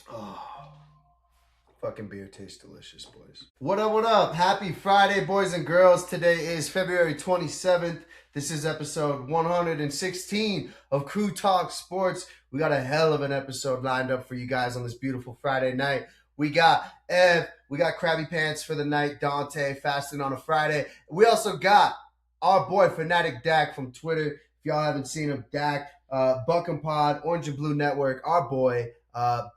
Oh, fucking beer tastes delicious, boys. What up, what up? Happy Friday, boys and girls. Today is February 27th. This is episode 116 of Koo Talk Sports. We got a hell of an episode lined up for you guys on this beautiful Friday night. We got Ev, we got Krabby Pants for the night, Dante, fasting on a Friday. We also got our boy Fanatic Dak from Twitter. If y'all haven't seen him, Dak, Buck and Pod, Orange and Blue Network, our boy.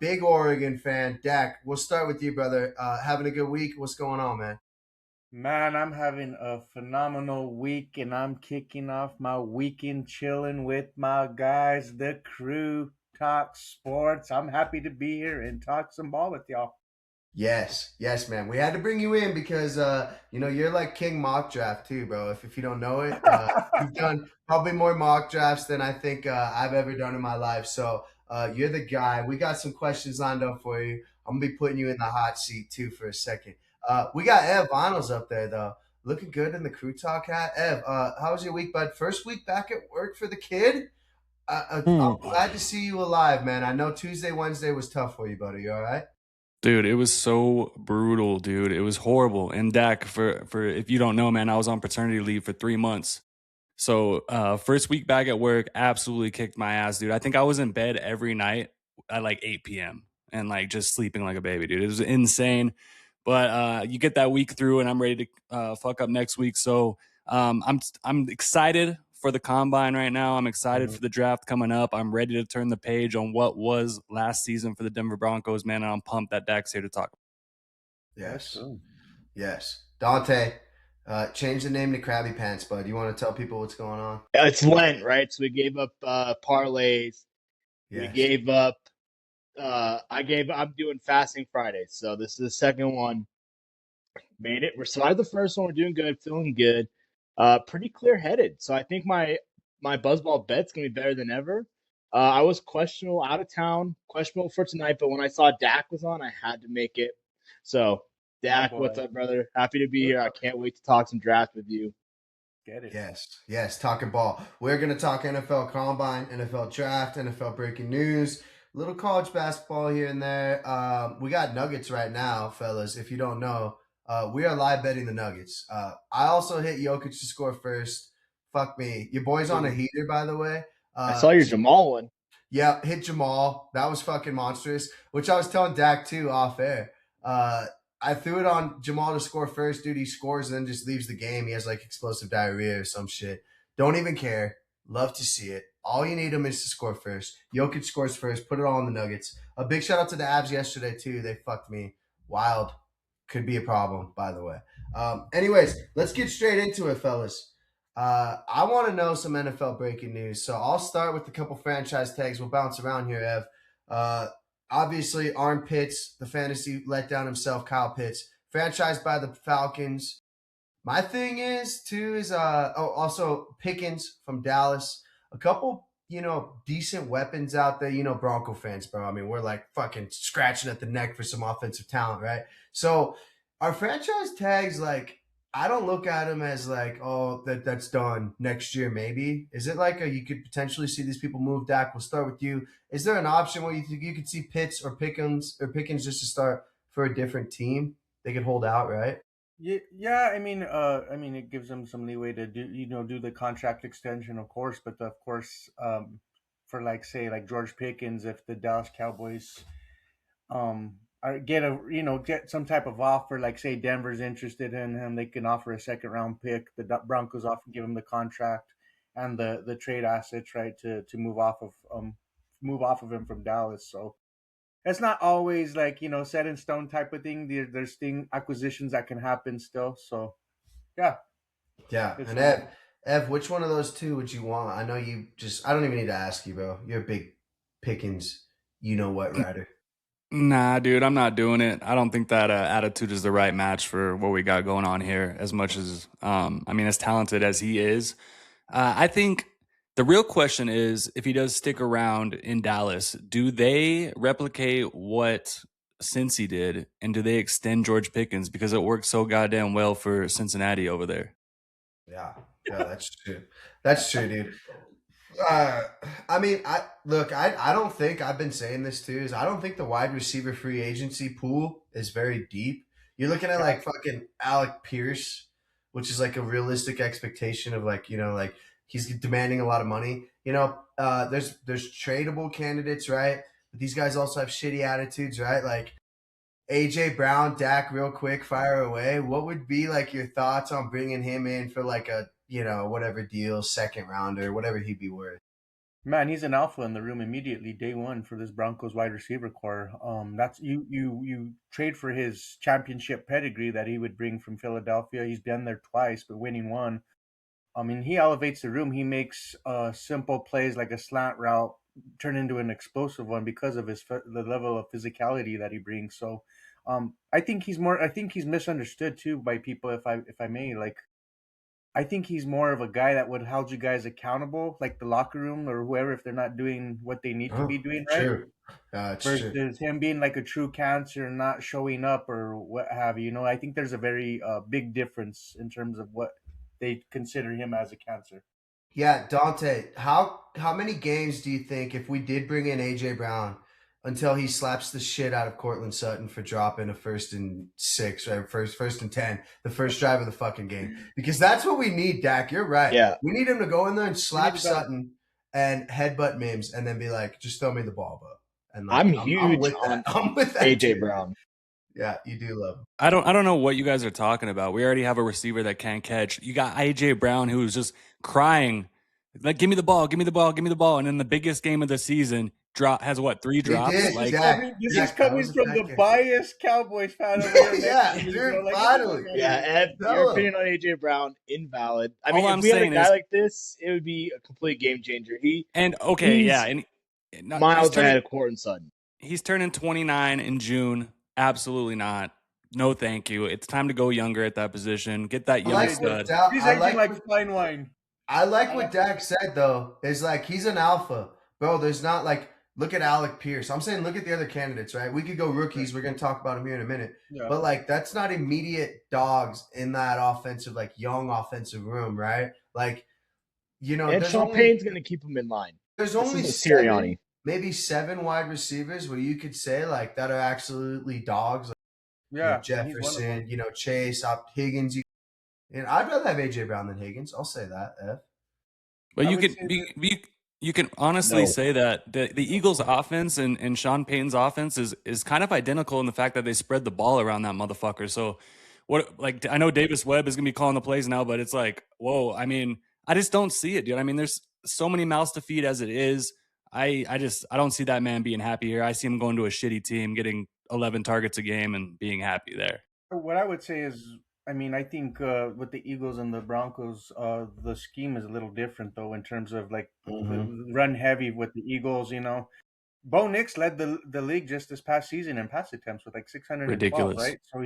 Big Oregon fan, Dak. We'll start with you, brother. Having a good week. What's going on, man? Man, I'm having a phenomenal week and I'm kicking off my weekend chilling with my guys, the Crew Talk Sports. I'm happy to be here and talk some ball with y'all. Yes, man. We had to bring you in because you're like King mock draft too, bro. If you don't know it, you've done probably more mock drafts than I think I've ever done in my life. So you're the guy. We got some questions lined up for you. I'm gonna be putting you in the hot seat too for a second. We got Ev Vinyls up there though, looking good in the Crew Talk hat. Ev, how was your week, bud? First week back at work for the kid. I'm glad to see you alive, man. I know Tuesday, Wednesday was tough for you, buddy. You all right? Dude, it was so brutal, dude. It was horrible. And Dak, for if you don't know, man, I was on paternity leave for 3 months. So first week back at work, absolutely kicked my ass, dude. I think I was in bed every night at like 8 p.m. and like just sleeping like a baby, dude. It was insane. But you get that week through, and I'm ready to fuck up next week. So I'm excited for the combine right now. I'm excited for the draft coming up. I'm ready to turn the page on what was last season for the Denver Broncos, man. And I'm pumped that Dak's here to talk. Let's Yes. go. Yes. Dante, change the name to Krabby Pants, bud. You want to tell people what's going on? It's Lent, right? So we gave up parlays. We Yes. gave up. I'm doing fasting Fridays, so this is the second one. Made it. We survived the first one. We're doing good, feeling good. Pretty clear headed. So I think my Buzzball bet's gonna be better than ever. I was questionable out of town, questionable for tonight, but when I saw Dak was on, I had to make it. So My Dak, what's boy. up, brother? Happy to be here. I can't wait to talk some draft with you. Get it. Yes. Talking ball. We're going to talk NFL Combine, NFL Draft, NFL breaking news, little college basketball here and there. We got Nuggets right now, fellas. If you don't know, we are live betting the Nuggets. I also hit Jokic to score first. Fuck me. Your boy's on a heater, by the way. I saw your Jamal one. Yeah, hit Jamal. That was fucking monstrous. Which I was telling Dak too off air. I threw it on Jamal to score first. Dude, he scores and then just leaves the game. He has like explosive diarrhea or some shit. Don't even care. Love to see it. All you need him is to score first. Jokic scores first. Put it all on the Nuggets. A big shout out to the Avs yesterday too. They fucked me. Wild. Could be a problem, by the way. Anyways, let's get straight into it, fellas. I want to know some NFL breaking news. So I'll start with a couple franchise tags. We'll bounce around here, Ev. Obviously, Arm Pitts, the fantasy letdown himself, Kyle Pitts, franchised by the Falcons. My thing is also Pickens from Dallas. A couple, decent weapons out there. Bronco fans, bro. I mean, we're like fucking scratching at the neck for some offensive talent, right? So our franchise tags, like, I don't look at them as like, oh, that's done next year, maybe. Is it like you could potentially see these people move? Dak, we'll start with you. Is there an option where you think you could see Pitts or Pickens just to start for a different team? They could hold out, right? Yeah. I mean, it gives them some leeway to do the contract extension, of course. But of course, for like say like George Pickens, if the Dallas Cowboys get some type of offer, like say Denver's interested in him, they can offer a second round pick. The Broncos often give him the contract and the trade assets, right, to move off of him from Dallas. So it's not always like set in stone type of thing. There's acquisitions that can happen still. So yeah, Yeah, it's and fine. Ev, which one of those two would you want? I know I don't even need to ask you, bro. You're a big Pickens, you know what, rider. Nah, dude, I'm not doing it. I don't think that attitude is the right match for what we got going on here. As much as, as talented as he is, I think the real question is if he does stick around in Dallas, do they replicate what Cincy did, and do they extend George Pickens because it worked so goddamn well for Cincinnati over there? Yeah, that's true. That's true, dude. I mean, I don't think I've been saying this too. Is I don't think the wide receiver free agency pool is very deep. You're looking at like fucking Alec Pierce, which is like a realistic expectation of like like he's demanding a lot of money. There's tradable candidates, right? But these guys also have shitty attitudes, right? Like AJ Brown, Dak, real quick, fire away. What would be like your thoughts on bringing him in for like a whatever deal, second rounder, whatever he'd be worth? Man, he's an alpha in the room immediately, day one for this Broncos wide receiver core. That's you trade for his championship pedigree that he would bring from Philadelphia. He's been there twice, but winning one. I mean, he elevates the room. He makes simple plays like a slant route turn into an explosive one because of the level of physicality that he brings. So, I think he's misunderstood too by people. If I may, like, I think he's more of a guy that would hold you guys accountable, like the locker room or whoever, if they're not doing what they need to be doing, right? True. It's Versus true. him being like a true cancer, not showing up or what have you. I think there's a very big difference in terms of what they consider him as a cancer. Yeah, Dante, how many games do you think if we did bring in AJ Brown until he slaps the shit out of Cortland Sutton for dropping a 1st and 6 or first and 10, the first drive of the fucking game? Because that's what we need, Dak. You're right. Yeah. We need him to go in there and slap Sutton and headbutt Mims and then be like, just throw me the ball, bro. And like, I'm huge with on that. I'm with that AJ too. Brown. Yeah, you do love him. I don't know what you guys are talking about. We already have a receiver that can't catch. You got AJ Brown who's just crying, like, give me the ball, give me the ball, give me the ball. And in the biggest game of the season, has what, 3 drops? did, Like, Dak. This Dak, is coming from the biased Cowboys fan over here. Yeah, dude, finally. Yeah, Ed, your opinion on AJ Brown, invalid. I mean, All if we had a guy like this, it would be a complete game changer. Miles ahead of Cortland Sutton. He's turning 29 in June. Absolutely not. No, thank you. It's time to go younger at that position. Get that young stud. He's acting like fine wine. I like what Dak said, though. Is like he's an alpha. Bro, there's not like, look at Alec Pierce. I'm saying look at the other candidates, right? We could go rookies. We're going to talk about them here in a minute. Yeah. But like that's not immediate dogs in that offensive, like young offensive room, right? Like, and Sean Payne's going to keep him in line. There's only Sirianni. Maybe 7 wide receivers where you could say like that are absolutely dogs. Like, Jefferson, Chase, Higgins. And I'd rather have AJ Brown than Higgins. I'll say that. F. But you can honestly say that the Eagles' offense and Sean Payton's offense is kind of identical in the fact that they spread the ball around that motherfucker. So I know Davis Webb is gonna be calling the plays now, but it's like, whoa. I mean, I just don't see it, dude. I mean, there's so many mouths to feed as it is. I don't see that man being happy here. I see him going to a shitty team, getting 11 targets a game and being happy there. What I would say is, I mean, I think with the Eagles and the Broncos, the scheme is a little different, though, in terms of like the run heavy with the Eagles. Bo Nix led the league just this past season in pass attempts with like 612, ridiculous, right? So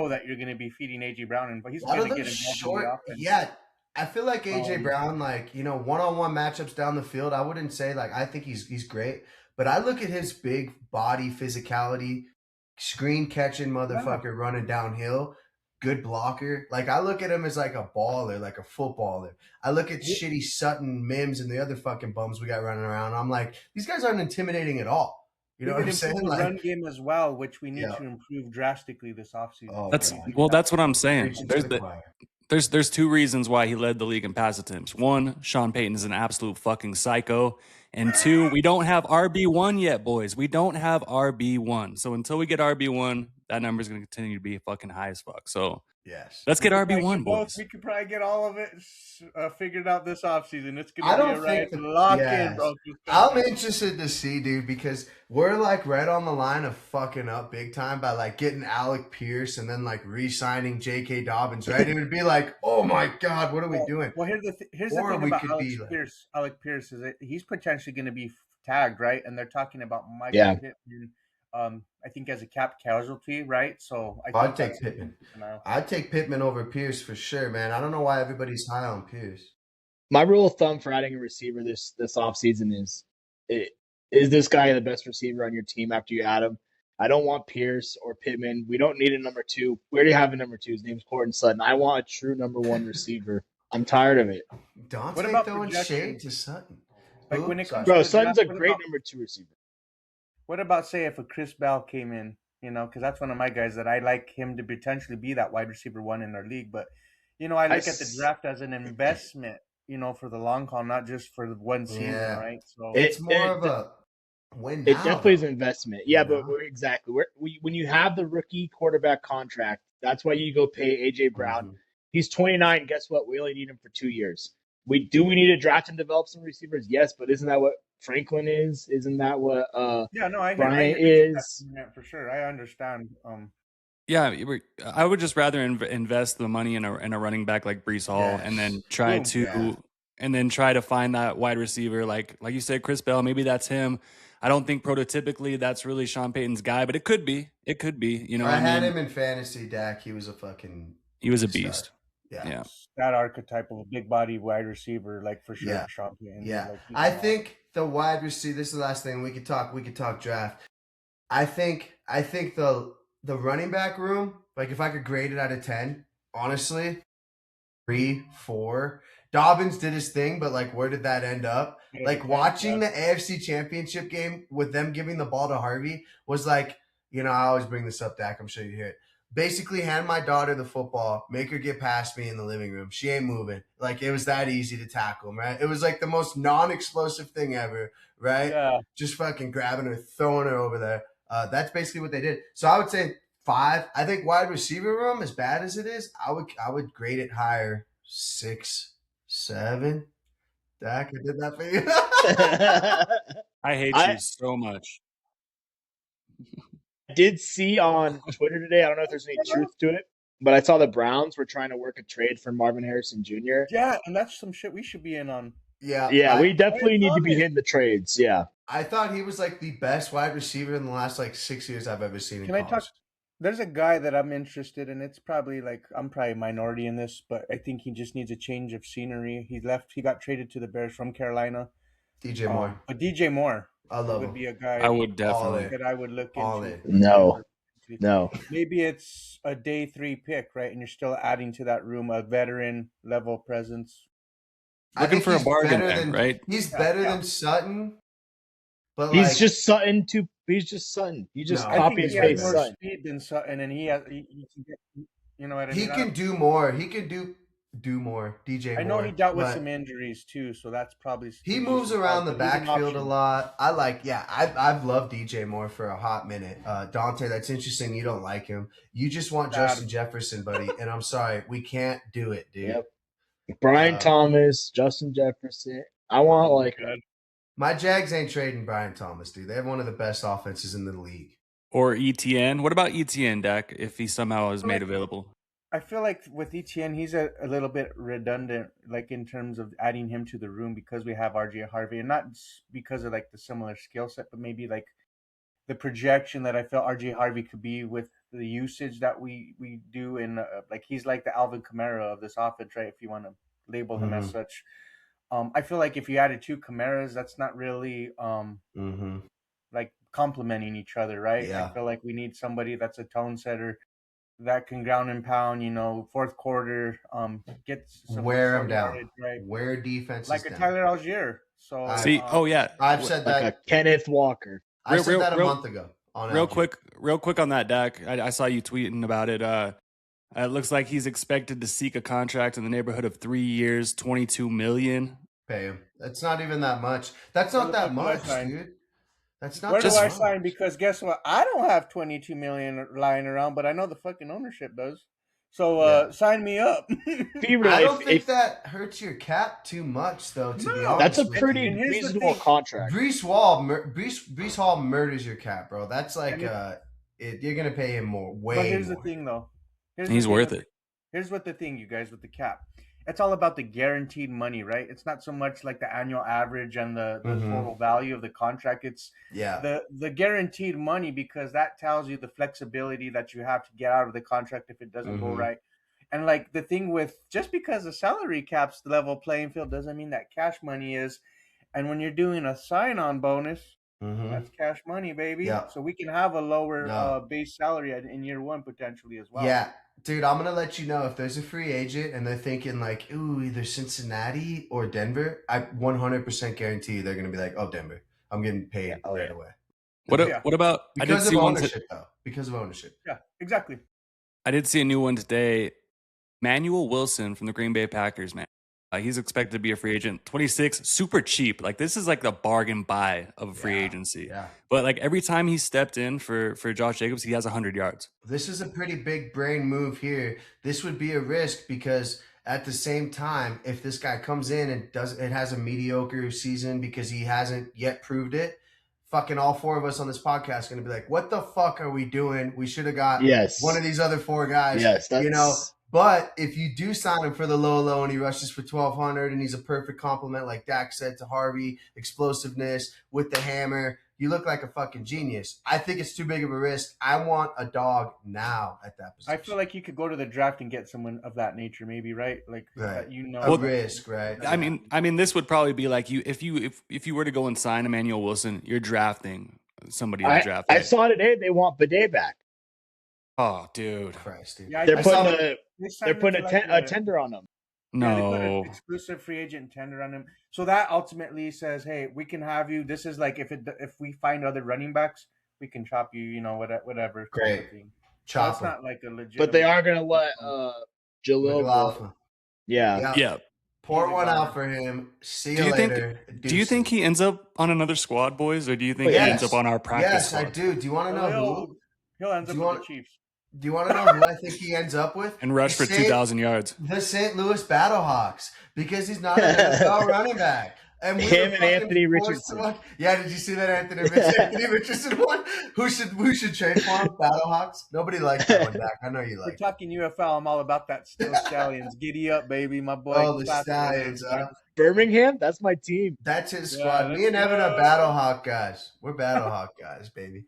that you're going to be feeding AJ Brown, but he's going to get involved in the offense. Yeah, I feel like AJ Brown, like one-on-one matchups down the field. I wouldn't say like I think he's great, but I look at his big body physicality, screen catching motherfucker running downhill. Good blocker. Like I look at him as like a baller, like a footballer. I look at shitty Sutton, Mims, and the other fucking bums we got running around. I'm like, these guys aren't intimidating at all. You know what I'm saying? The run game as well, which we need to improve drastically this offseason. That's what I'm saying. There's 2 reasons why he led the league in pass attempts. 1, Sean Payton is an absolute fucking psycho. And 2, we don't have RB1 yet, boys. We don't have RB1. So until we get RB1, that number is going to continue to be fucking high as fuck. So yes, let's get RB1, boys. We could probably get all of it figured out this offseason. It's going to be a right lock-in, bro. I'm interested to see, dude, because we're like right on the line of fucking up big time by like getting Alec Pierce and then like re-signing J.K. Dobbins, right? It would be like, oh my God, what are we doing? Well, here's the thing about Alec Pierce is that he's potentially going to be tagged, right? And they're talking about Michael Pittman. I think as a cap casualty, right? So I'd take Pittman. I'd take Pittman over Pierce for sure, man. I don't know why everybody's high on Pierce. My rule of thumb for adding a receiver this offseason is this guy the best receiver on your team after you add him? I don't want Pierce or Pittman. We don't need a number 2. We already have a number 2. His name's Cortland Sutton. I want a true number 1 receiver. I'm tired of it. Dante throwing shade to Sutton. Like when it comes Bro, to the Sutton's draft, a great number 2 receiver. what about say if a Chris Bell came in? Because that's one of my guys that I like him to potentially be that wide receiver one in our league. But I look at the draft as an investment, for the long haul, not just for the one season, right? So it's more of a win now. It definitely is an investment. Yeah, but exactly. When you have the rookie quarterback contract, that's why you go pay AJ Brown. Mm-hmm. He's 29. Guess what? We only need him for 2 years. We need to draft and develop some receivers? Yes, but isn't that what Franklin is? Isn't that what Bryant is? For sure. I understand. Yeah, I would just rather invest the money in a running back like Brees Hall, and then try to find that wide receiver like you said, Chris Bell. Maybe that's him. I don't think prototypically that's really Sean Payton's guy, but it could be. It could be. I had him in fantasy, Dak. He was a beast. Yeah. That archetype of a big body wide receiver, like for sure. Yeah. Sean Payton. Yeah. Like, I think the wide receiver. This is the last thing we could talk draft. I think the running back room, like if I could grade it out of 10, honestly, 3, 4. Dobbins did his thing, but like where did that end up? Like watching the AFC Championship game with them giving the ball to Harvey was like, I always bring this up, Dak. I'm sure you hear it. Basically hand my daughter the football, make her get past me in the living room. She ain't moving. Like it was that easy to tackle him, right? It was like the most non-explosive thing ever, right? Yeah. Just fucking grabbing her, throwing her over there. That's basically what they did. So I would say 5. I think wide receiver room, as bad as it is, I would grade it higher. 6, 7. Dak, I did that for you. I hate you so much. I did see on Twitter today, I don't know if there's any truth to it, but I saw the Browns were trying to work a trade for Marvin Harrison Jr. Yeah, and that's some shit we should be in on. Yeah, we definitely need to be hitting the trades. Yeah. I thought he was like the best wide receiver in the last like 6 years I've ever seen in college. There's a guy that I'm interested in. It's probably like I'm probably a minority in this, but I think he just needs a change of scenery. He got traded to the Bears from Carolina. DJ Moore. But DJ Moore. I love would him. be a guy I would definitely that I would look into. No. Maybe it's a day 3 pick, right? And you're still adding to that room a veteran level presence. Looking for a bargain, right? He's better than Sutton. But he's just Sutton too. He's just Sutton. You just copy and paste more Sutton. Speed than Sutton, and he can get. You know what I mean? He can do more. He can do more. DJ Moore. I know he dealt with some injuries too, so that's probably. He moves around the backfield a lot. I've loved DJ Moore for a hot minute. Dante, that's interesting. You don't like him. You just want Justin Jefferson, buddy. And I'm sorry, we can't do it, dude. Yep. Brian Thomas, Justin Jefferson. I want my Jags ain't trading Brian Thomas, dude. They have one of the best offenses in the league. Or ETN. What about ETN, Dak, if he somehow is made available? I feel like with ETN, he's a little bit redundant, like in terms of adding him to the room because we have RJ Harvey, and not because of like the similar skill set, but maybe like the projection that I felt RJ Harvey could be with the usage that we do in like he's like the Alvin Kamara of this offense, right? If you want to label him as such. I feel like if you added 2 Camaras, that's not really like complementing each other, right? Yeah. I feel like we need somebody that's a tone setter that can ground and pound, fourth quarter, get some wear them down, yardage, right? Wear defense like a Tyler Algier. So I've said that. Like a Kenneth Walker. I said that a month ago. Real quick on that, Dak. I saw you tweeting about it. It looks like he's expected to seek a contract in the neighborhood of 3 years, $22 million. Pay him. That's not even that much. That's not that much, dude. That's not. Where do I sign? Because guess what? I don't have $22 million lying around, but I know the fucking ownership does. So sign me up. I don't think that hurts your cap too much, though. To be honest, that's a pretty reasonable contract. Brees Hall murders your cap, bro. That's like you're gonna pay him more. But here's the thing, though. He's worth it. Here's what the thing, you guys, with the cap. It's all about the guaranteed money, right? It's not so much like the annual average and the total value of the contract. It's the guaranteed money, because that tells you the flexibility that you have to get out of the contract if it doesn't go right. And like the thing with, just because the salary cap's the level playing field doesn't mean that cash money is. And when you're doing a sign-on bonus, That's cash money, baby. Yeah. So we can have a lower No. base salary in year one potentially as well. Yeah, dude, I'm gonna let you know if there's a free agent and they're thinking like, ooh, either Cincinnati or Denver. I 100% guarantee you they're gonna be like, oh, Denver, I'm getting paid right away. What about? I did Because of see one. ownership, though. Because of ownership. Yeah, exactly. I did see a new one today. Manuel Wilson from the Green Bay Packers, man. He's expected to be a free agent. 26, super cheap. Like this is like the bargain buy of a free agency. Yeah. But like every time he stepped in for Josh Jacobs, he has 100 yards. This is a pretty big brain move here. This would be a risk because at the same time, if this guy comes in and has a mediocre season because he hasn't yet proved it, fucking all four of us on this podcast are gonna be like, what the fuck are we doing? We should have got one of these other four guys. Yes, that's... But if you do sign him for the low and he rushes for 1,200 and he's a perfect compliment, like Dak said to Harvey, explosiveness with the hammer, you look like a fucking genius. I think it's too big of a risk. I want a dog now at that position. I feel like you could go to the draft and get someone of that nature, maybe, right? Like a risk, right? I mean, this would probably be like if you were to go and sign Emmanuel Wilson, you're drafting somebody to draft. I saw today they want Bidet back. Oh, dude. Christ, dude. Yeah, they're putting a tender on him. No. Yeah, they put an exclusive free agent tender on him. So that ultimately says, hey, we can have you. This is like if we find other running backs, we can chop you, whatever. Great. Chop. So it's not like a legit. But they are gonna let Jalil go. Yeah. Pour one out for him. See you later. Do you think he ends up on another squad, boys, or do you think he ends up on our practice squad? Yes, I do. Do you want to know who? He'll end up with the Chiefs. Do you want to know who I think he ends up with? And rush for 2,000 yards. The St. Louis Battlehawks, because he's not an NFL running back. And him and Anthony Richardson. Yeah, did you see that Anthony Richardson one? Who should trade for him? Battlehawks? Nobody likes that one back. I know you like it. We're talking UFL. I'm all about that. Stallions. Giddy up, baby, my boy. Oh, the Stallions. Birmingham? That's my team. That's his squad. Me and Evan are Battlehawk guys. We're Battlehawk guys, baby.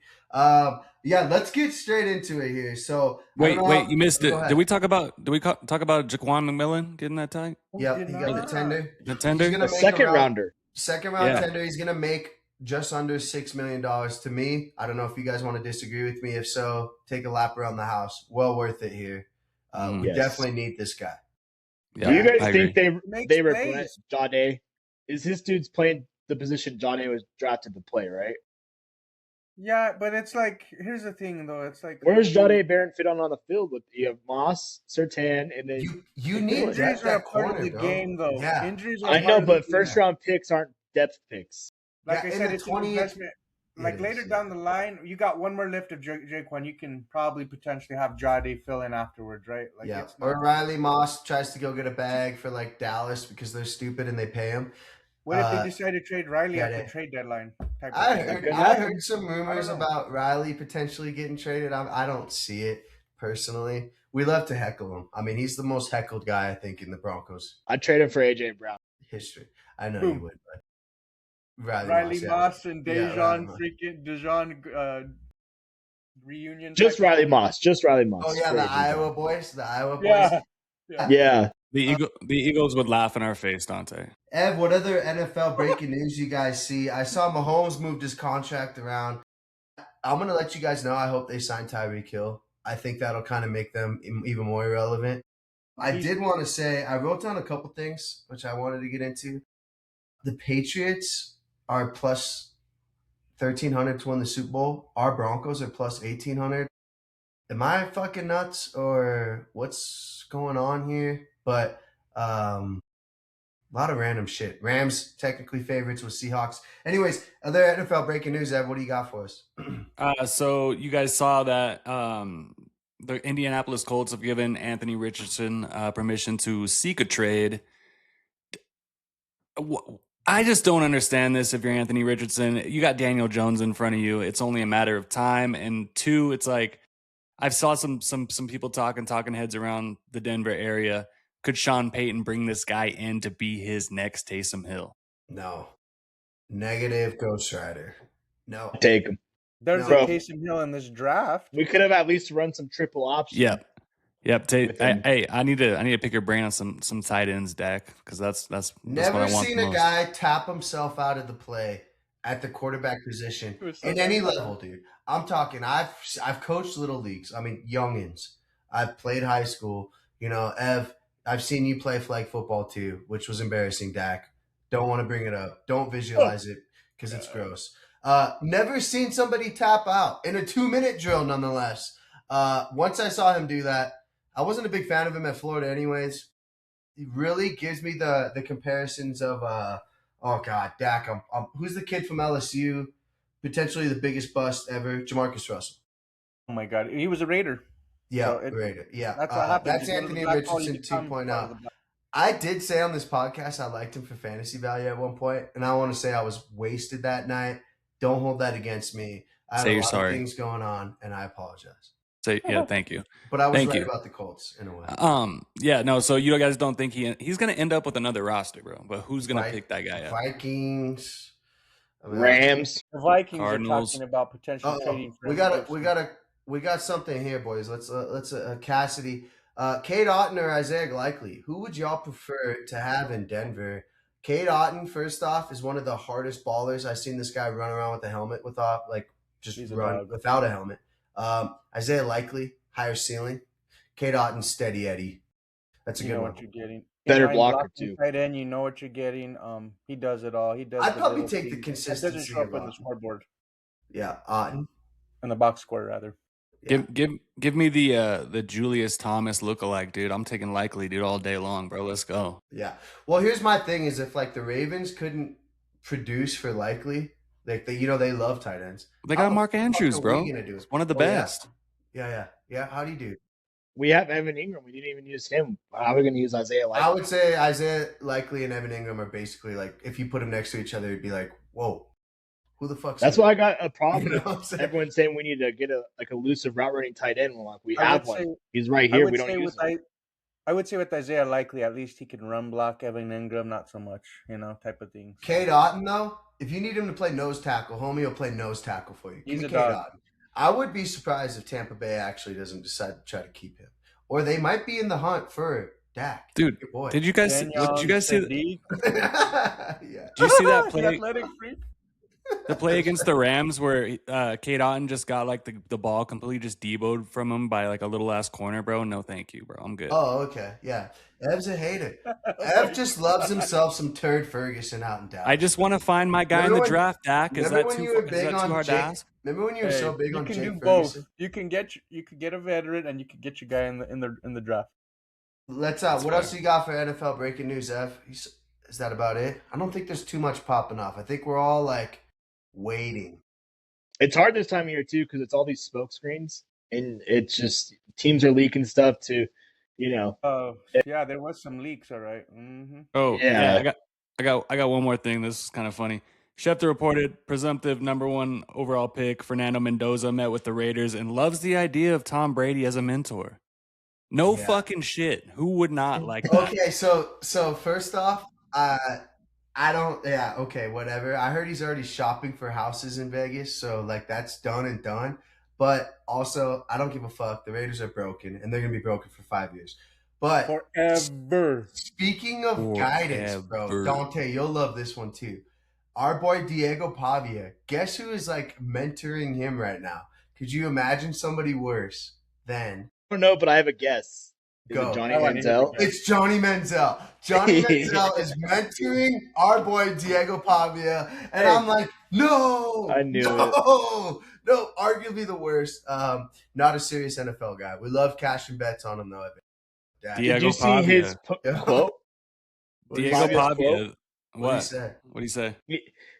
Yeah, let's get straight into it here. So wait, you missed it. Did we talk about Jaquan McMillan getting that tag? Yep, he got the tender. The tender? The second rounder. Second round tender. He's gonna make just under $6 million to me. I don't know if you guys want to disagree with me. If so, take a lap around the house. Well worth it here. We definitely need this guy. Yeah, do you guys think they regret Jade? Is his dude's playing the position Jade was drafted to play, right? Yeah, but it's like, here's the thing though. It's like, where's Jade Barron fit on the field? With you have Moss, Sertan, and then you need injuries are a part of the game though. Yeah, injuries are I know, but first round picks aren't depth picks. Like I said, it's an investment. Like later down the line, you got one more lift of Jaquan. You can probably potentially have Jade fill in afterwards, right? Like or Riley Moss tries to go get a bag for like Dallas because they're stupid and they pay him. What if they decide to trade Riley at the trade deadline? I heard some rumors about Riley potentially getting traded. I don't see it personally. We love to heckle him. I mean, he's the most heckled guy, I think, in the Broncos. I'd trade him for AJ Brown. History. I know you would, but Riley Moss and Dejon reunion. Just Riley Moss. Oh yeah, the Iowa boys. Yeah. The Eagles would laugh in our face, Dante. Ev, what other NFL breaking news you guys see? I saw Mahomes moved his contract around. I'm going to let you guys know I hope they sign Tyreek Hill. I think that'll kind of make them even more irrelevant. I did want to say, I wrote down a couple things, which I wanted to get into. The Patriots are plus 1,300 to win the Super Bowl. Our Broncos are plus 1,800. Am I fucking nuts or what's going on here? But a lot of random shit. Rams technically favorites with Seahawks. Anyways, other NFL breaking news, Ev, what do you got for us? So you guys saw that the Indianapolis Colts have given Anthony Richardson permission to seek a trade. I just don't understand this. If you're Anthony Richardson, you got Daniel Jones in front of you. It's only a matter of time. And two, it's like I've saw some people talking heads around the Denver area. Could Sean Payton bring this guy in to be his next Taysom Hill? No. Negative Ghost Rider. No. Take him. There's a Taysom Hill in this draft. We could have at least run some triple options. Yep. Hey, I need to pick your brain on some tight ends, Dak, because that's never what I want seen a guy tap himself out of the play at the quarterback position It was so in any bad. level, dude. I'm talking. I've coached little leagues. I mean, youngins. I've played high school. You know, Ev. I've seen you play flag football too, which was embarrassing, Dak. Don't want to bring it up. Don't visualize it because it's gross. Never seen somebody tap out in a 2-minute drill, nonetheless. Once I saw him do that, I wasn't a big fan of him at Florida, anyways. He really gives me the comparisons of oh god, Dak. Who's the kid from LSU? Potentially the biggest bust ever, Jamarcus Russell. Oh my God, he was a Raider. Yeah, So Raider. Yeah, that's what happens. that's You go to the Anthony black hole, you Richardson become part of 2.0. the black. I did say on this podcast I liked him for fantasy value at one point, and I want to say I was wasted that night. Don't hold that against me. I had Say a you're lot sorry. of things going on, and I apologize. Say yeah, thank you. But I was Thank right you. about the Colts in a way. Yeah, no. So you guys don't think he's gonna end up with another roster, bro? But who's gonna pick that guy up? Vikings, Rams. The Vikings Cardinals. are talking about potential trading for him. We got something here, boys. Let's Cassidy, Cade Otton or Isaiah Likely. Who would y'all prefer to have in Denver? Cade Otton, first off, is one of the hardest ballers. I've seen this guy run around with a helmet without a helmet. Isaiah Likely, higher ceiling. Cade Otton, steady Eddie. That's a good one. What you're getting. Better blocker too. Right in, you know what you're getting. He does it all. He does. I'd probably take the consistency. That doesn't show up on the scoreboard. Yeah, Otton. In the box score, rather. Yeah. Give me the Julius Thomas lookalike, dude. I'm taking Likely, dude, all day long, bro. Let's go. Yeah. Well, here's my thing: is if like the Ravens couldn't produce for Likely, like they love tight ends. They got Mark Andrews, bro. One of the best. Yeah. How do you do? We have Evan Ingram. We didn't even use him. How are we going to use Isaiah Likely? I would say Isaiah Likely and Evan Ingram are basically like, if you put them next to each other, it'd be like, whoa, who the fuck's That's why I got a problem with everyone saying we need to get a elusive route running tight end. Well, we have one. He's right here. We don't use him. I would say with Isaiah Likely, at least he can run block. Evan Ingram, not so much, type of thing. Cade Otton, though, if you need him to play nose tackle, homie will play nose tackle for you. He's a Cade Otton. I would be surprised if Tampa Bay actually doesn't decide to try to keep him. Or they might be in the hunt for Dak. Dude, did you guys see yeah. Did you see that play? The athletic freak. The play against the Rams where Cade Otton just got like the ball completely just deboed from him by like a little ass corner, bro. No, thank you, bro. I'm good. Oh, okay. Yeah. Ev's a hater. Ev just loves himself some turd Ferguson out in Dallas. I just want to find my guy in the draft, Dak. Is that too hard to ask? Remember when you were so big on Jake Ferguson? Both. You can get a veteran and you can get your guy in the draft. Let's what else you got for NFL breaking news, Ev? Is that about it? I don't think there's too much popping off. I think we're all like waiting. It's hard this time of year too because it's all these smoke screens and it's just teams are leaking stuff to, yeah, there was some leaks, all right. Mm-hmm. Oh yeah, I got one more thing. This is kind of funny. Schefter reported presumptive number 1 overall pick Fernando Mendoza met with the Raiders and loves the idea of Tom Brady as a mentor. No fucking shit. Who would not like that? Okay, so first off, I don't. Yeah, okay, whatever. I heard he's already shopping for houses in Vegas, so like that's done and done. But also, I don't give a fuck. The Raiders are broken, and they're gonna be broken for 5 years. But forever. Speaking of guidance, bro, Dante, you'll love this one too. Our boy Diego Pavia. Guess who is like mentoring him right now? Could you imagine somebody worse than? I don't know, but I have a guess. Go. Johnny Manziel? It's Johnny Manziel. Johnny Manziel is mentoring our boy Diego Pavia, and I'm like, no, I knew it. No, arguably the worst. Not a serious NFL guy. We love cashing bets on him though. Did you see his quote? Diego Pavia. What did he say? What did he say?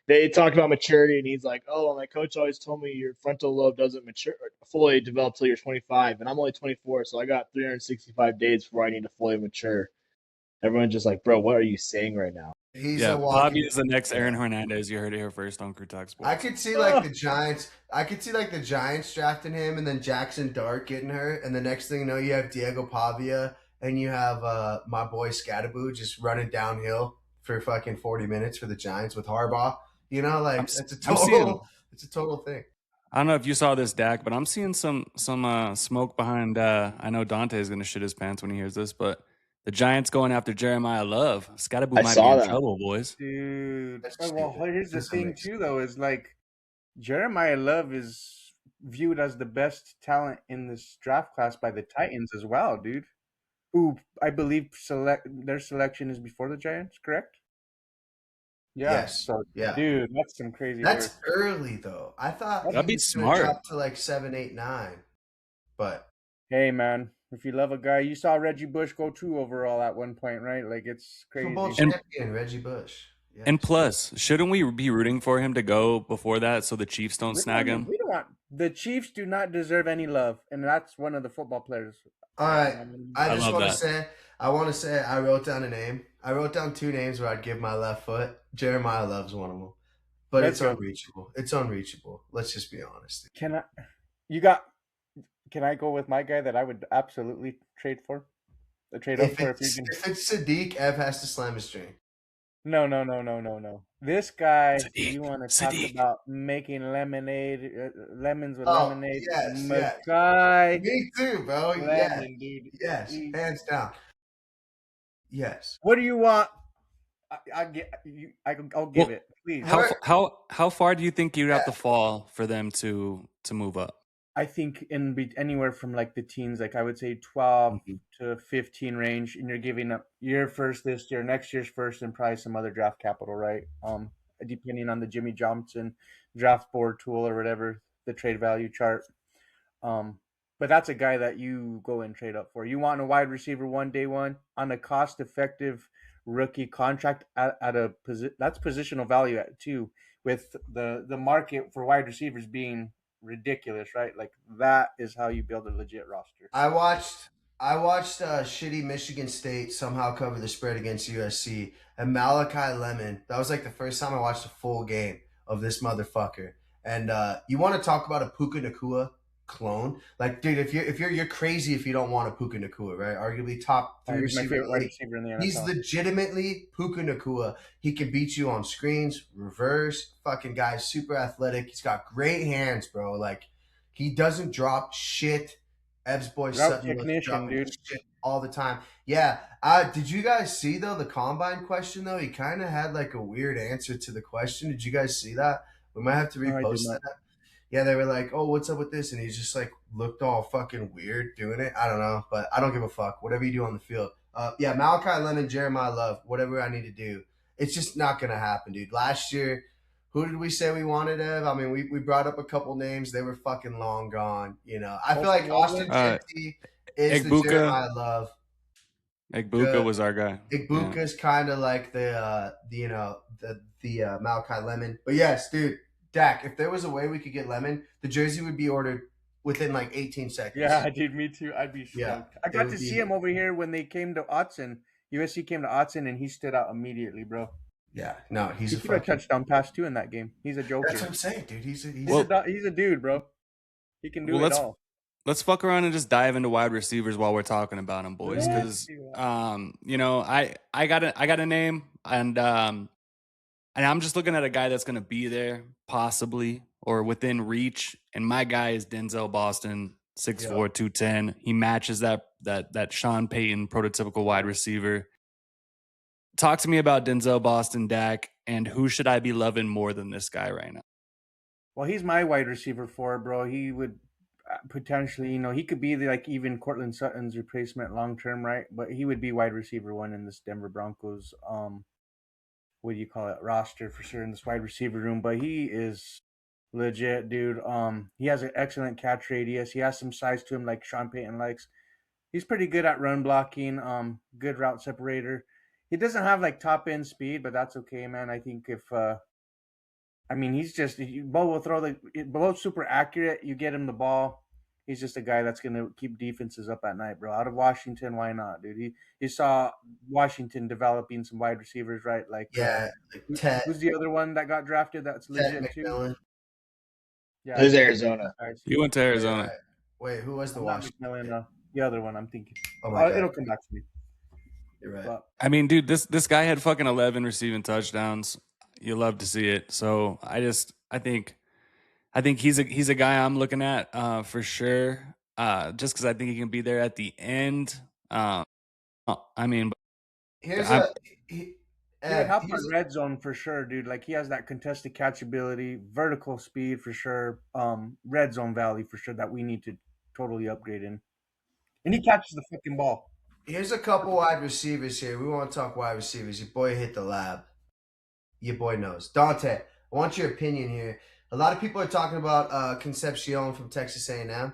They talked about maturity, and he's like, "Oh, my coach always told me your frontal lobe doesn't fully develop till you're 25, and I'm only 24, so I got 365 days before I need to fully mature." Everyone's just like, "Bro, what are you saying right now?" Pavia is the next Aaron Hernandez. You heard it here first on Koo Talk Sports. I could see like the Giants. I could see like the Giants drafting him, and then Jackson Dart getting hurt, and the next thing you know, you have Diego Pavia, and you have my boy Scatterboo just running downhill for fucking 40 minutes for the Giants with Harbaugh. It's a total thing. I don't know if you saw this, Dak, but I'm seeing some smoke behind. I know Dante is going to shit his pants when he hears this, but The Giants going after Jeremiah Love. Scatterboo I might be saw in that. trouble, boys. Dude. That's Well, stupid. here's the This don't thing make too, sense. though, is like Jeremiah Love is viewed as the best talent in this draft class by the Titans as well, dude. Who I believe their selection is before the Giants, correct? Yeah. Yes. So, Yeah. dude, that's some crazy That's work. early though. I thought That'd he be was gonna smart. drop to like 7, 8, 9. But Hey, man, if you love a guy, you saw Reggie Bush go 2 overall at one point, right? Like, it's Super Bowl crazy. And- champion Reggie Bush. Yes. And plus, shouldn't we be rooting for him to go before that so the Chiefs don't snag him? We don't want the Chiefs do not deserve any love, and that's one of the football players. All right. I I just love want to that. say, I wrote down a name. I wrote down 2 names where I'd give my left foot. Jeremiah Love's one of them. But Let's it's go. unreachable. It's unreachable. Let's just be honest. Can I go with my guy that I would absolutely trade for? Trade up If for it's Sadiq, Ev has to slam his string. No. This guy, Sadiq, you want to talk Sadiq. about making lemonade, lemons with Oh, lemonade? yes, Mackay, Me too, bro. Lemon, Yes. dude. Yes. Hands down. Yes. What do you want? I'll give it, please. How far do you think you'd have to fall for them to move up? I think anywhere from like the teens, like I would say 12 to 15 range, and you're giving up your first this year, next year's first, and probably some other draft capital, right? Depending on the Jimmy Johnson draft board tool or whatever, the trade value chart. But that's a guy that you go and trade up for. You want a wide receiver day one on a cost effective rookie contract at a that's positional value at 2, with the market for wide receivers being ridiculous, right? Like that is how you build a legit roster. I watched shitty Michigan State somehow cover the spread against USC, and Malachi Lemon. That was like the first time I watched a full game of this motherfucker. And you want to talk about a Puka Nacua clone? Like, dude, if you're crazy if you don't want a Puka Nacua, right? Arguably top 3 He's my receiver. favorite wide receiver in the NFL. He's legitimately Puka Nacua. He can beat you on screens, reverse. Fucking guy's super athletic. He's got great hands, bro. Like, he doesn't drop shit. Ev's boy Route Sutton was technician, dropping dude. shit all the time. Yeah. Did you guys see though the combine question though? He kind of had like a weird answer to the question. Did you guys see that? We might have to No, I did repost not. that. Yeah, they were like, "Oh, what's up with this?" And he's just like looked all fucking weird doing it. I don't know, but I don't give a fuck. Whatever you do on the field. Yeah, Malachi Lemon, Jeremiah Love, whatever I need to do. It's just not gonna happen, dude. Last year, who did we say we wanted, Ev? I mean, we brought up a couple names. They were fucking long gone. You know, I feel like Austin Jeanty is the Igbuka. Jeremiah Love. Igbuka was our guy. Igbuka's kind of like the Malachi Lemon. But yes, dude, Dak, if there was a way we could get Lemon, the jersey would be ordered within like 18 seconds. Yeah, dude, me too. I'd be stoked. Yeah, I got to see him over here when they came to Autzen. USC came to Autzen, and he stood out immediately, bro. Yeah, no, He threw a touchdown pass too in that game. He's a joker. That's what I'm saying, dude. He's a dude, bro. He can do it all. Let's fuck around and just dive into wide receivers while we're talking about them, boys. Because you know, I got a name, and I'm just looking at a guy that's gonna be there, possibly, or within reach. And my guy is Denzel Boston, 6'4", 210. He matches that Sean Payton prototypical wide receiver. Talk to me about Denzel Boston, Dak, and who should I be loving more than this guy right now? Well, he's my wide receiver 4, bro. He would potentially, he could be like even Cortland Sutton's replacement long term, right? But he would be wide receiver 1 in this Denver Broncos what do you call it, roster for sure, in this wide receiver room. But he is legit, dude. He has an excellent catch radius. He has some size to him, like Sean Payton likes. He's pretty good at run blocking. Good route separator. He doesn't have like top end speed, but that's okay, man. I think if he's just Bo will throw Bo's super accurate. You get him the ball. He's just a guy that's gonna keep defenses up at night, bro. Out of Washington, why not, dude? He saw Washington developing some wide receivers, right? Like who's the other one that got drafted that's legit too? Yeah, who's Arizona? He went to Arizona. Wait, who was the Washington? The other one, I'm thinking. Oh my God. It'll come back to me. You're right. But, I mean, dude, this guy had fucking 11 receiving touchdowns. You love to see it. So I think he's a guy I'm looking at for sure. Just because I think he can be there at the end. I mean, Here's I'm- he, He would help here's our red zone for sure, dude. Like he has that contested catch ability, vertical speed for sure, red zone value for sure that we need to totally upgrade in. And he catches the fucking ball. here's a couple wide receivers here. We want to talk wide receivers. Your boy hit the lab. Your boy knows. Dante, I want your opinion here. A lot of people are talking about Concepcion from Texas A&M.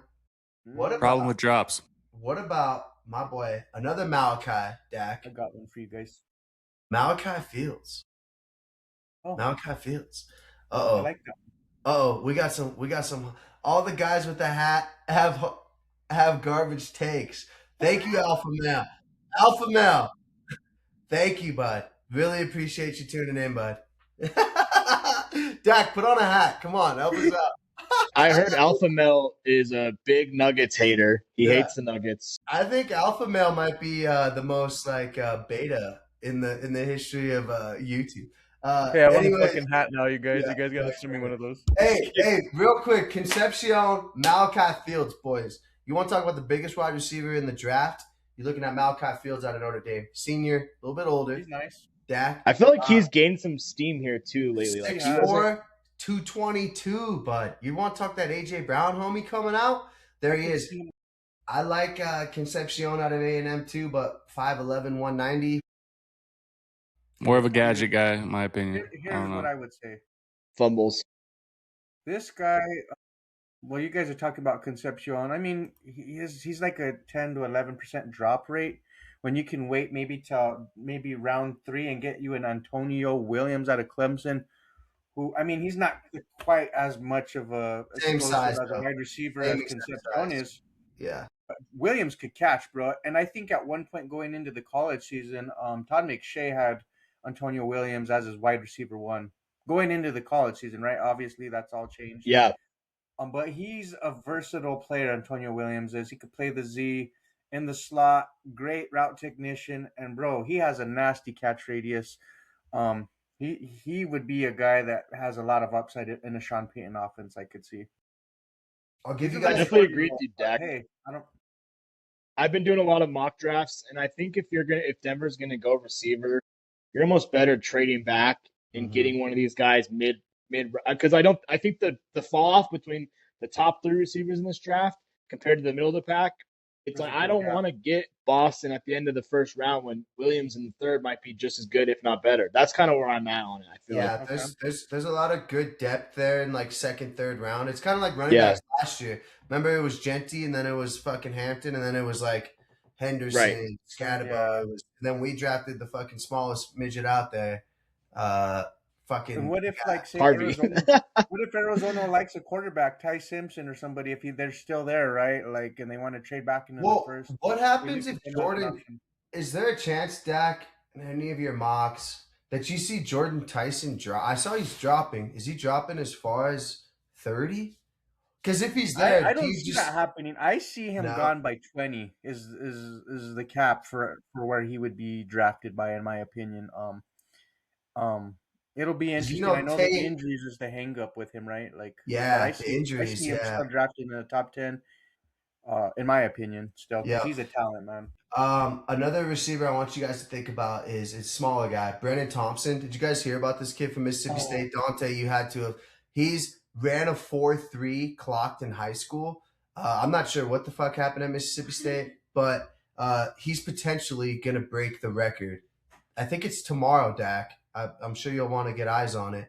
What about problem with drops. What about my boy, another Malachi, Dak? I got one for you guys. Malachi Fields. Oh, Malachi Fields. I Uh-oh. like that. Uh-oh. We got some. All the guys with the hat have garbage takes. Thank you, Alpha Male. Alpha Male. Thank you, bud. Really appreciate you tuning in, bud. Dak, put on a hat. Come on, help us out. I heard Alpha Male is a big Nuggets hater. He Yeah. hates the Nuggets. I think Alpha Male might be the most beta in the history of YouTube. Hey, I want a anyways, fucking hat now, you guys. yeah, You guys gotta thanks, send me man. one of those. Hey, real quick, Concepcion, Malachi Fields, boys. You want to talk about the biggest wide receiver in the draft? You're looking at Malachi Fields out of Notre Dame. Senior, a little bit older. He's nice. Dak. I feel like he's gained some steam here too lately. Like 6'4", 222, bud. You want to talk that A.J. Brown homie coming out? There he is. I like Concepcion out of A&M too, but 5'11", 190. More of a gadget guy, in my opinion. I Here's don't what know. I would say. fumbles. This guy, well, you guys are talking about Concepcion. I mean, he's like a 10 to 11% drop rate. When you can wait maybe till maybe round 3 and get you an Antonio Williams out of Clemson, who, I mean, he's not quite as much of a Same explosive size, as a though. wide receiver Same as exact Concepcion size. is. Yeah. Williams could catch, bro. And I think at one point going into the college season, Todd McShay had Antonio Williams as his wide receiver 1 going into the college season, right? Obviously, that's all changed. Yeah. But he's a versatile player, Antonio Williams is. He could play the Z in the slot, great route technician, and bro, he has a nasty catch radius. He would be a guy that has a lot of upside in a Sean Payton offense, I could see. I'll give you I guys. definitely agree with you, Dak. Hey, I've been doing a lot of mock drafts, and I think if Denver's gonna go receiver, you're almost better trading back and getting one of these guys mid because I think the fall off between the top 3 receivers in this draft compared to the middle of the pack, it's like I don't want to get Boston at the end of the first round when Williams in the third might be just as good, if not better. That's kind of where I'm at on it. I feel like there's a lot of good depth there in like second, third round. It's kind of like running backs last year. Remember, it was Genty, and then it was fucking Hampton, and then it was like Henderson, Scatterbo. And then we drafted the fucking smallest midget out there. Fucking. And what if say Harvey. Arizona? What if Arizona likes a quarterback, Ty Simpson or somebody? If they're still there, right? Like, and they want to trade back into the first. What happens if Jordan? Is there a chance, Dak, in any of your mocks that you see Jordan Tyson drop? I saw he's dropping. Is he dropping as far as 30? Because if he's there, I don't see that happening. I see him gone by 20. Is the cap for where he would be drafted by, in my opinion. It'll be interesting. I know the injuries is the hang up with him, right? Like, the injuries. I see him still drafted in the top 10. In my opinion, still, because he's a talent, man. Another receiver I want you guys to think about is a smaller guy, Brennan Thompson. Did you guys hear about this kid from Mississippi State? Dante, you had to have. He's ran a 4.3 clocked in high school. I'm not sure what the fuck happened at Mississippi State, but he's potentially gonna break the record. I think it's tomorrow, Dak. I'm sure you'll want to get eyes on it.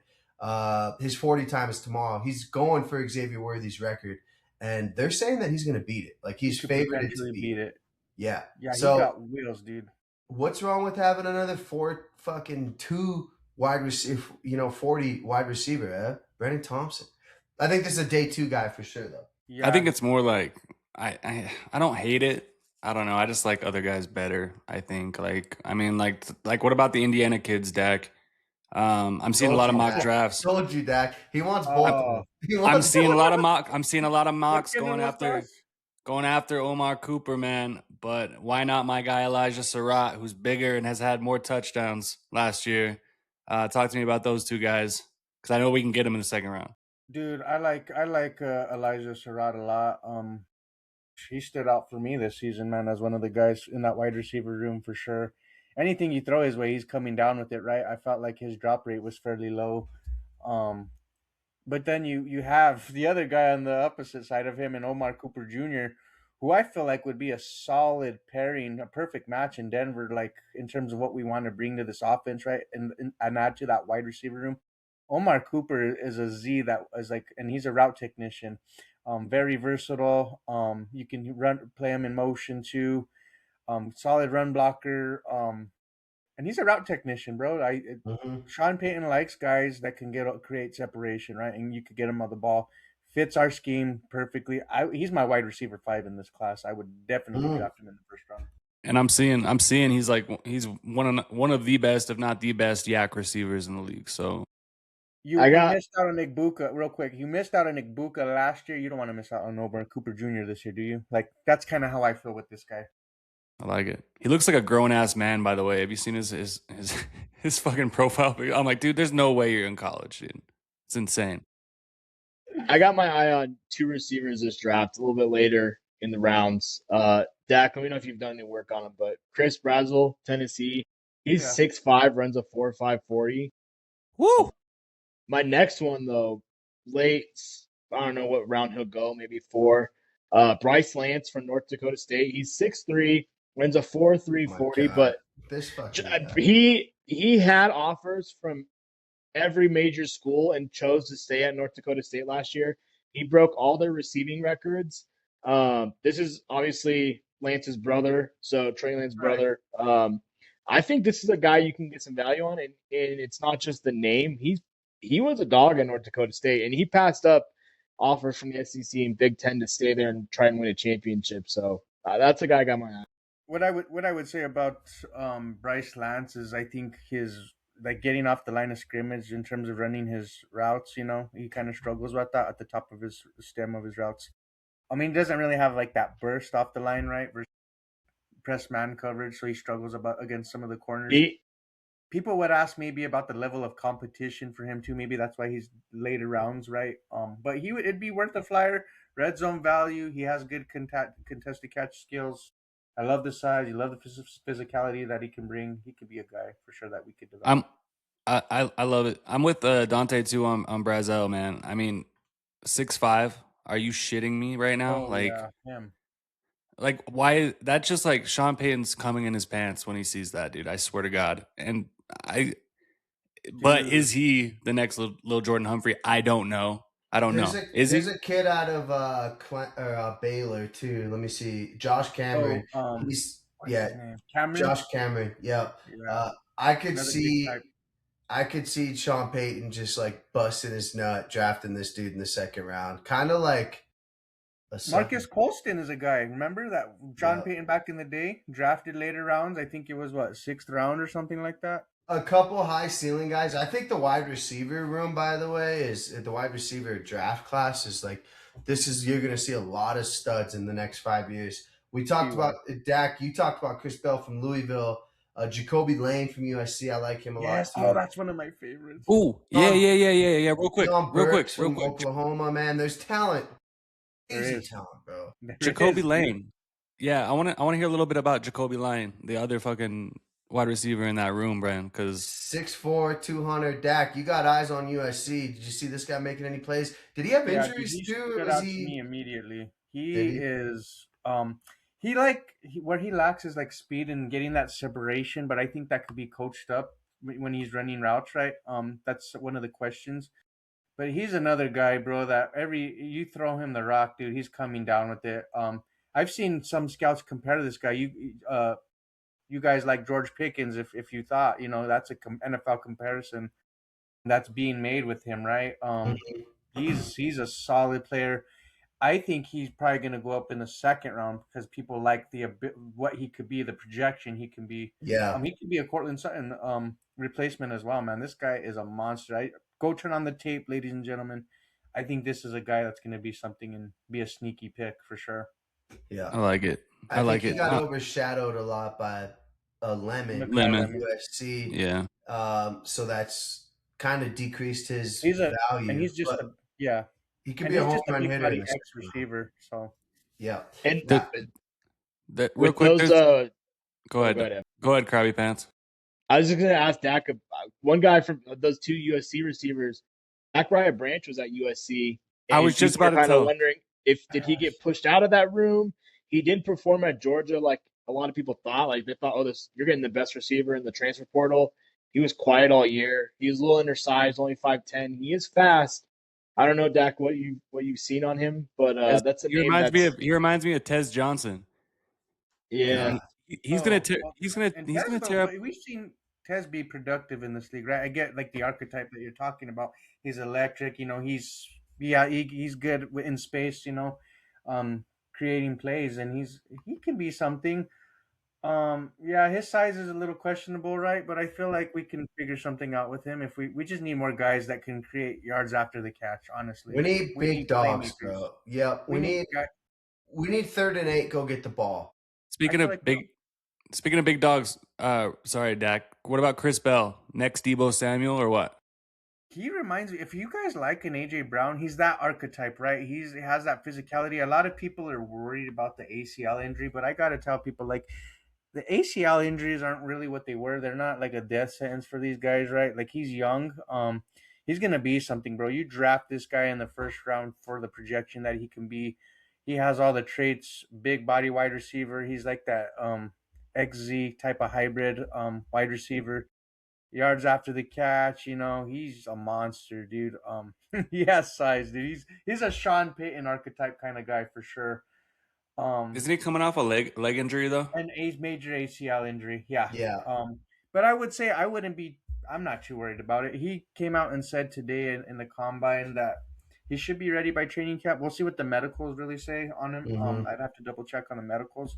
His 40 time is tomorrow. He's going for Xavier Worthy's record, and they're saying that he's going to beat it. Like he's favored to beat it. Yeah. Yeah. So, he got wheels, dude. What's wrong with having another 2 wide receiver? 40 wide receiver. Brennan Thompson. I think this is a day 2 guy for sure, though. Yeah. I think it's more like I don't hate it. I don't know. I just like other guys better. I think like what about the Indiana kids, Dak? I'm seeing a lot of mock drafts. Told you, Dak. He wants both. I'm seeing a lot of mocks going after Omar Cooper, man. But why not my guy Elijah Surratt, who's bigger and has had more touchdowns last year? Talk to me about those 2 guys, because I know we can get him in the second round. Dude, I like Elijah Surratt a lot. he stood out for me this season, man, as one of the guys in that wide receiver room for sure. Anything you throw his way, he's coming down with it, right? I felt like his drop rate was fairly low. Um, but then you have the other guy on the opposite side of him, and Omar Cooper Jr., who I feel like would be a solid pairing, a perfect match in Denver, like in terms of what we want to bring to this offense, right? And add to that wide receiver room. Omar Cooper is a Z that is like, and he's a route technician, very versatile. You can play him in motion too. Solid run blocker. And he's a route technician, bro. Mhm. Sean Payton likes guys that can create separation, right? And you could get him on the ball. Fits our scheme perfectly. He's my wide receiver 5 in this class. I would definitely Mhm. draft him in the first round. And I'm seeing he's one of the best, if not the best, yak receivers in the league. So You missed out on Igbuka real quick. You missed out on Igbuka last year. You don't want to miss out on Omar Cooper Jr. this year, do you? Like that's kind of how I feel with this guy. I like it. He looks like a grown ass man, by the way. Have you seen his his fucking profile? I'm like, dude, there's no way you're in college, dude. It's insane. I got my eye on 2 receivers this draft a little bit later in the rounds. Dak, let me know if you've done any work on him, but Chris Brazzell, Tennessee, he's 6'5", runs a 4.5 40. Woo! My next one though, late, I don't know what round he'll go, maybe 4. Bryce Lance from North Dakota State. He's 6'3", runs a 4.3 40, but this fucking he had offers from every major school and chose to stay at North Dakota State last year. He broke all their receiving records. This is obviously Lance's brother, so Trey Lance's brother. I think this is a guy you can get some value on, and it's not just the name. He was a dog at North Dakota State, and he passed up offers from the SEC and Big Ten to stay there and try and win a championship. So that's a guy I got my eye. What I would say about Bryce Lance is I think his like getting off the line of scrimmage in terms of running his routes, he kind of struggles with that at the top of his stem of his routes. I mean, he doesn't really have like that burst off the line, right? Versus press man coverage, so he struggles against some of the corners. People would ask maybe about the level of competition for him too. Maybe that's why he's later rounds, right? But it'd be worth a flyer. Red zone value. He has good contested catch skills. I love the size. You love the physicality that he can bring. He could be a guy for sure that we could develop. I love it. I'm with Dante too on Brazzell, man. I mean, 6'5". Are you shitting me right now? Him. Like why? That's just like Sean Payton's coming in his pants when he sees that, dude. I swear to God. And but is he the next little Jordan Humphrey? I don't know. Is there's he? a kid out of Baylor too. Let me see. Josh Cameron. What's his name? Cameron? Josh Cameron. Yep. Yeah. I could see Sean Payton just like busting his nut, drafting this dude in the second round. Kind of like Marcus Colston is a guy. Remember that Sean Payton back in the day drafted later rounds? I think it was 6th round or something like that. A couple high ceiling guys. I think the wide receiver room, by the way, is the wide receiver draft class is like you're going to see a lot of studs in the next 5 years. We talked about Dak. You talked about Chris Bell from Louisville. Jacoby Lane from USC. I like him a lot. Oh, that's one of my favorites. Ooh, yeah. Real quick. Oklahoma, man. There's talent. Easy talent, bro. Jacoby Lane. Yeah, I want to hear a little bit about Jacoby Lane, the other fucking wide receiver in that room, Brian. Because 6'4", 200. Dak, you got eyes on USC. Did you see this guy making any plays? Did he have injuries too? Stood out to me immediately. He is where he lacks is like speed and getting that separation, but I think that could be coached up when he's running routes, right? That's one of the questions. But he's another guy, bro, that you throw him the rock, dude, he's coming down with it. I've seen some scouts compare to this guy. You guys like George Pickens, if you thought, that's a NFL comparison that's being made with him, right? He's a solid player. I think he's probably going to go up in the second round because people like what he could be, the projection he can be. Yeah. He could be a Cortland Sutton replacement as well, man. This guy is a monster. Go turn on the tape, ladies and gentlemen. I think this is a guy that's going to be something and be a sneaky pick for sure. Yeah. I like it. I think he got overshadowed a lot by Lemon. USC. Yeah. So that's kind of decreased his value. And he's just he could be a home run hitter. Receiver. So Yeah. And The- real with quick, those, go go ahead. ahead, Evan. Go ahead, Krabby Pants. I was just going to ask Dak, one guy from those two USC receivers, Zachariah Branch was at USC, I and was just people are about to kind of tell. wondering did he get pushed out of that room? He didn't perform at Georgia like a lot of people thought. Like they thought, oh, you're getting the best receiver in the transfer portal. He was quiet all year. He was a little undersized, only 5'10". He is fast. I don't know, Dak, what you've seen on him, but that's a He name reminds me that's of Tez Johnson. yeah. He's gonna tear. He's gonna tear up. But we've seen Tez be productive in this league, right? I get like the archetype that you're talking about. He's electric. He's good in space. Creating plays, and he can be something. His size is a little questionable, right? But I feel like we can figure something out with him if we just need more guys that can create yards after the catch. Honestly, We need big dogs, playmakers. bro. Yeah, we need 3rd and 8. Go get the ball. Speaking of big dogs, sorry, Dak. What about Chris Bell? Next Debo Samuel or what? He reminds me, if you guys like an AJ Brown, he's that archetype, right? He has that physicality. A lot of people are worried about the ACL injury, but I gotta tell people, like, the ACL injuries aren't really what they were. They're not like a death sentence for these guys, right? Like, he's young. He's gonna be something, bro. You draft this guy in the first round for the projection that he can be. He has all the traits, big body wide receiver. He's like that XZ type of hybrid wide receiver. Yards after the catch, he's a monster, dude. He has size, dude. He's a Sean Payton archetype kind of guy for sure. Isn't he coming off a leg injury though? An major ACL injury, yeah. Yeah. But I would say I'm not too worried about it. He came out and said today in the combine that he should be ready by training camp. We'll see what the medicals really say on him. Mhm. I'd have to double check on the medicals.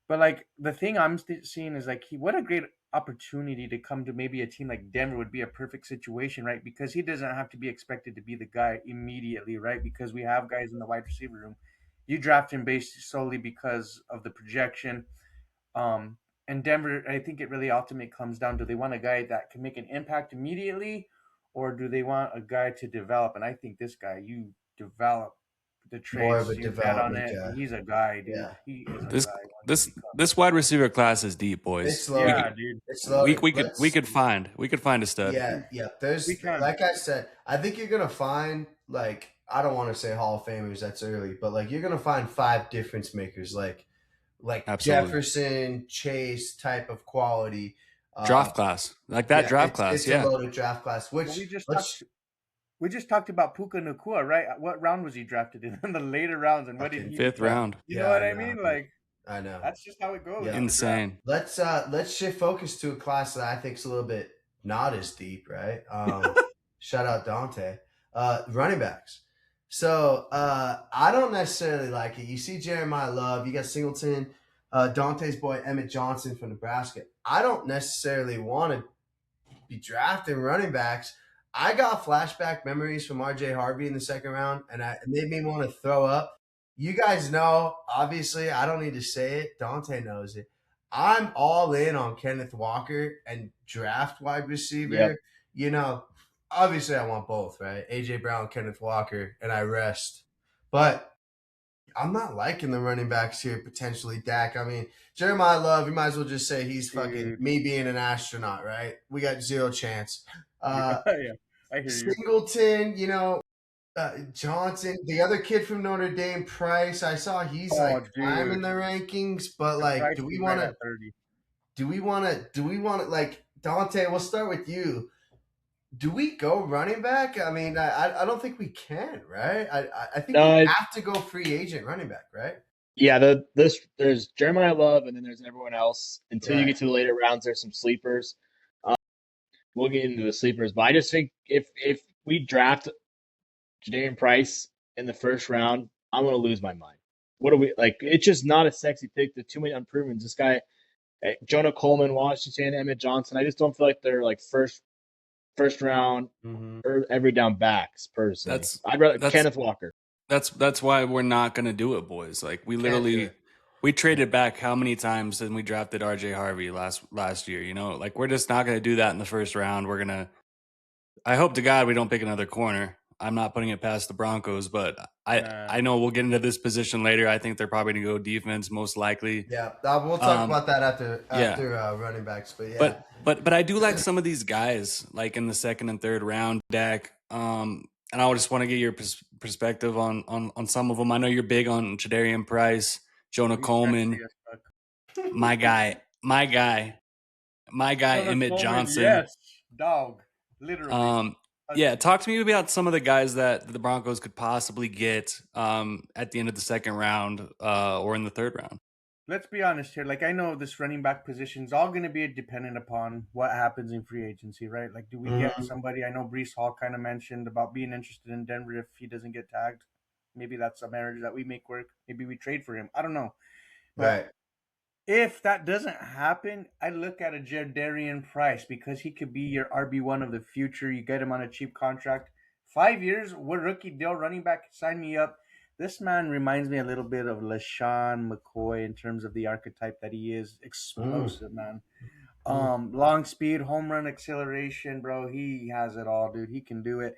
But like the thing I'm seeing is like what a great opportunity to come to maybe a team like Denver would be a perfect situation, right? Because he doesn't have to be expected to be the guy immediately, right? Because we have guys in the wide receiver room. You draft him based solely because of the projection. And Denver, I think it really ultimately comes down to, do they want a guy that can make an impact immediately, or do they want a guy to develop? And I think this guy, you develop the More of traits, a you bet on development it. guy. He's a guy, dude. Yeah. He is a This guy. this wide receiver class is deep, It's boys. loaded. dude. It's loaded. We could find a stud. Yeah. There's, We can. like I said, I think you're gonna find, like, I don't want to say Hall of Famers, that's early, but like you're gonna find 5 difference makers, like Absolutely. Jefferson, Chase type of quality. Draft class. Like that draft class. It's Yeah. a loaded draft class. Which we just talked about Puka Nacua, right? What round was he drafted in the later rounds, and what did he? 5th round. You know what I mean? Like, I know. that's just how it goes. Yeah. Insane. Let's shift focus to a class that I think is a little bit not as deep, right? Shout out Dante. Running backs. So I don't necessarily like it. You see Jeremiah Love, you got Singleton, Dante's boy Emmett Johnson from Nebraska. I don't necessarily want to be drafting running backs. I got flashback memories from RJ Harvey in the 2nd round, and it made me want to throw up. You guys know, obviously, I don't need to say it. Dante knows it. I'm all in on Kenneth Walker and draft wide receiver. Yep. Obviously I want both, right? AJ Brown, Kenneth Walker, and I rest. But I'm not liking the running backs here, potentially, Dak. I mean, Jeremiah Love, you might as well just say he's fucking me being an astronaut, right? We got 0 chance. Yeah, I hear you. Singleton, Johnson, the other kid from Notre Dame, Price. I saw he's climbing the rankings, but like, do we want to like Dante? We'll start with you. Do we go running back? I mean, I don't think we can, right? I think we have to go free agent running back, right? Yeah, there's Jeremiah Love, and then there's everyone else. Until you get to the later rounds, there's some sleepers. We'll get into the sleepers, but I just think if we draft Jadameon Price in the 1st round, I'm gonna lose my mind. What are we like? It's just not a sexy pick. There's too many unproven. This guy, Jonah Coleman, Washington, Emmett Johnson. I just don't feel like they're like first round or every down backs. Personally, I'd rather Kenneth Walker. That's why we're not gonna do it, boys. Like we traded back how many times and we drafted RJ Harvey last year, like we're just not gonna do that in the 1st round. I hope to God we don't pick another corner. I'm not putting it past the Broncos, but I know we'll get into this position later. I think they're probably going to go defense most likely. Yeah, we'll talk about that after running backs. But yeah, but I do like some of these guys like in the second and third round, Dak. And I just want to get your perspective on some of them. I know you're big on Jadarian Price, Jonah Coleman, my guy, Emmett Johnson. Yes, dog, literally. Yeah, talk to me about some of the guys that the Broncos could possibly get at the end of the second round or in the third round. Let's be honest here. Like, I know this running back position is all going to be dependent upon what happens in free agency, right? Like, do we get somebody? I know Breece Hall kind of mentioned about being interested in Denver if he doesn't get tagged. Maybe that's a marriage that we make work. Maybe we trade for him. I don't know. But right. If that doesn't happen, I look at a Jadarian Price because he could be your RB1 of the future. You get him on a cheap contract. 5 years, what rookie deal running back? Sign me up. This man reminds me a little bit of LaShawn McCoy in terms of the archetype that he is. Explosive, man. Long speed, home run acceleration, bro. He has it all, dude. He can do it.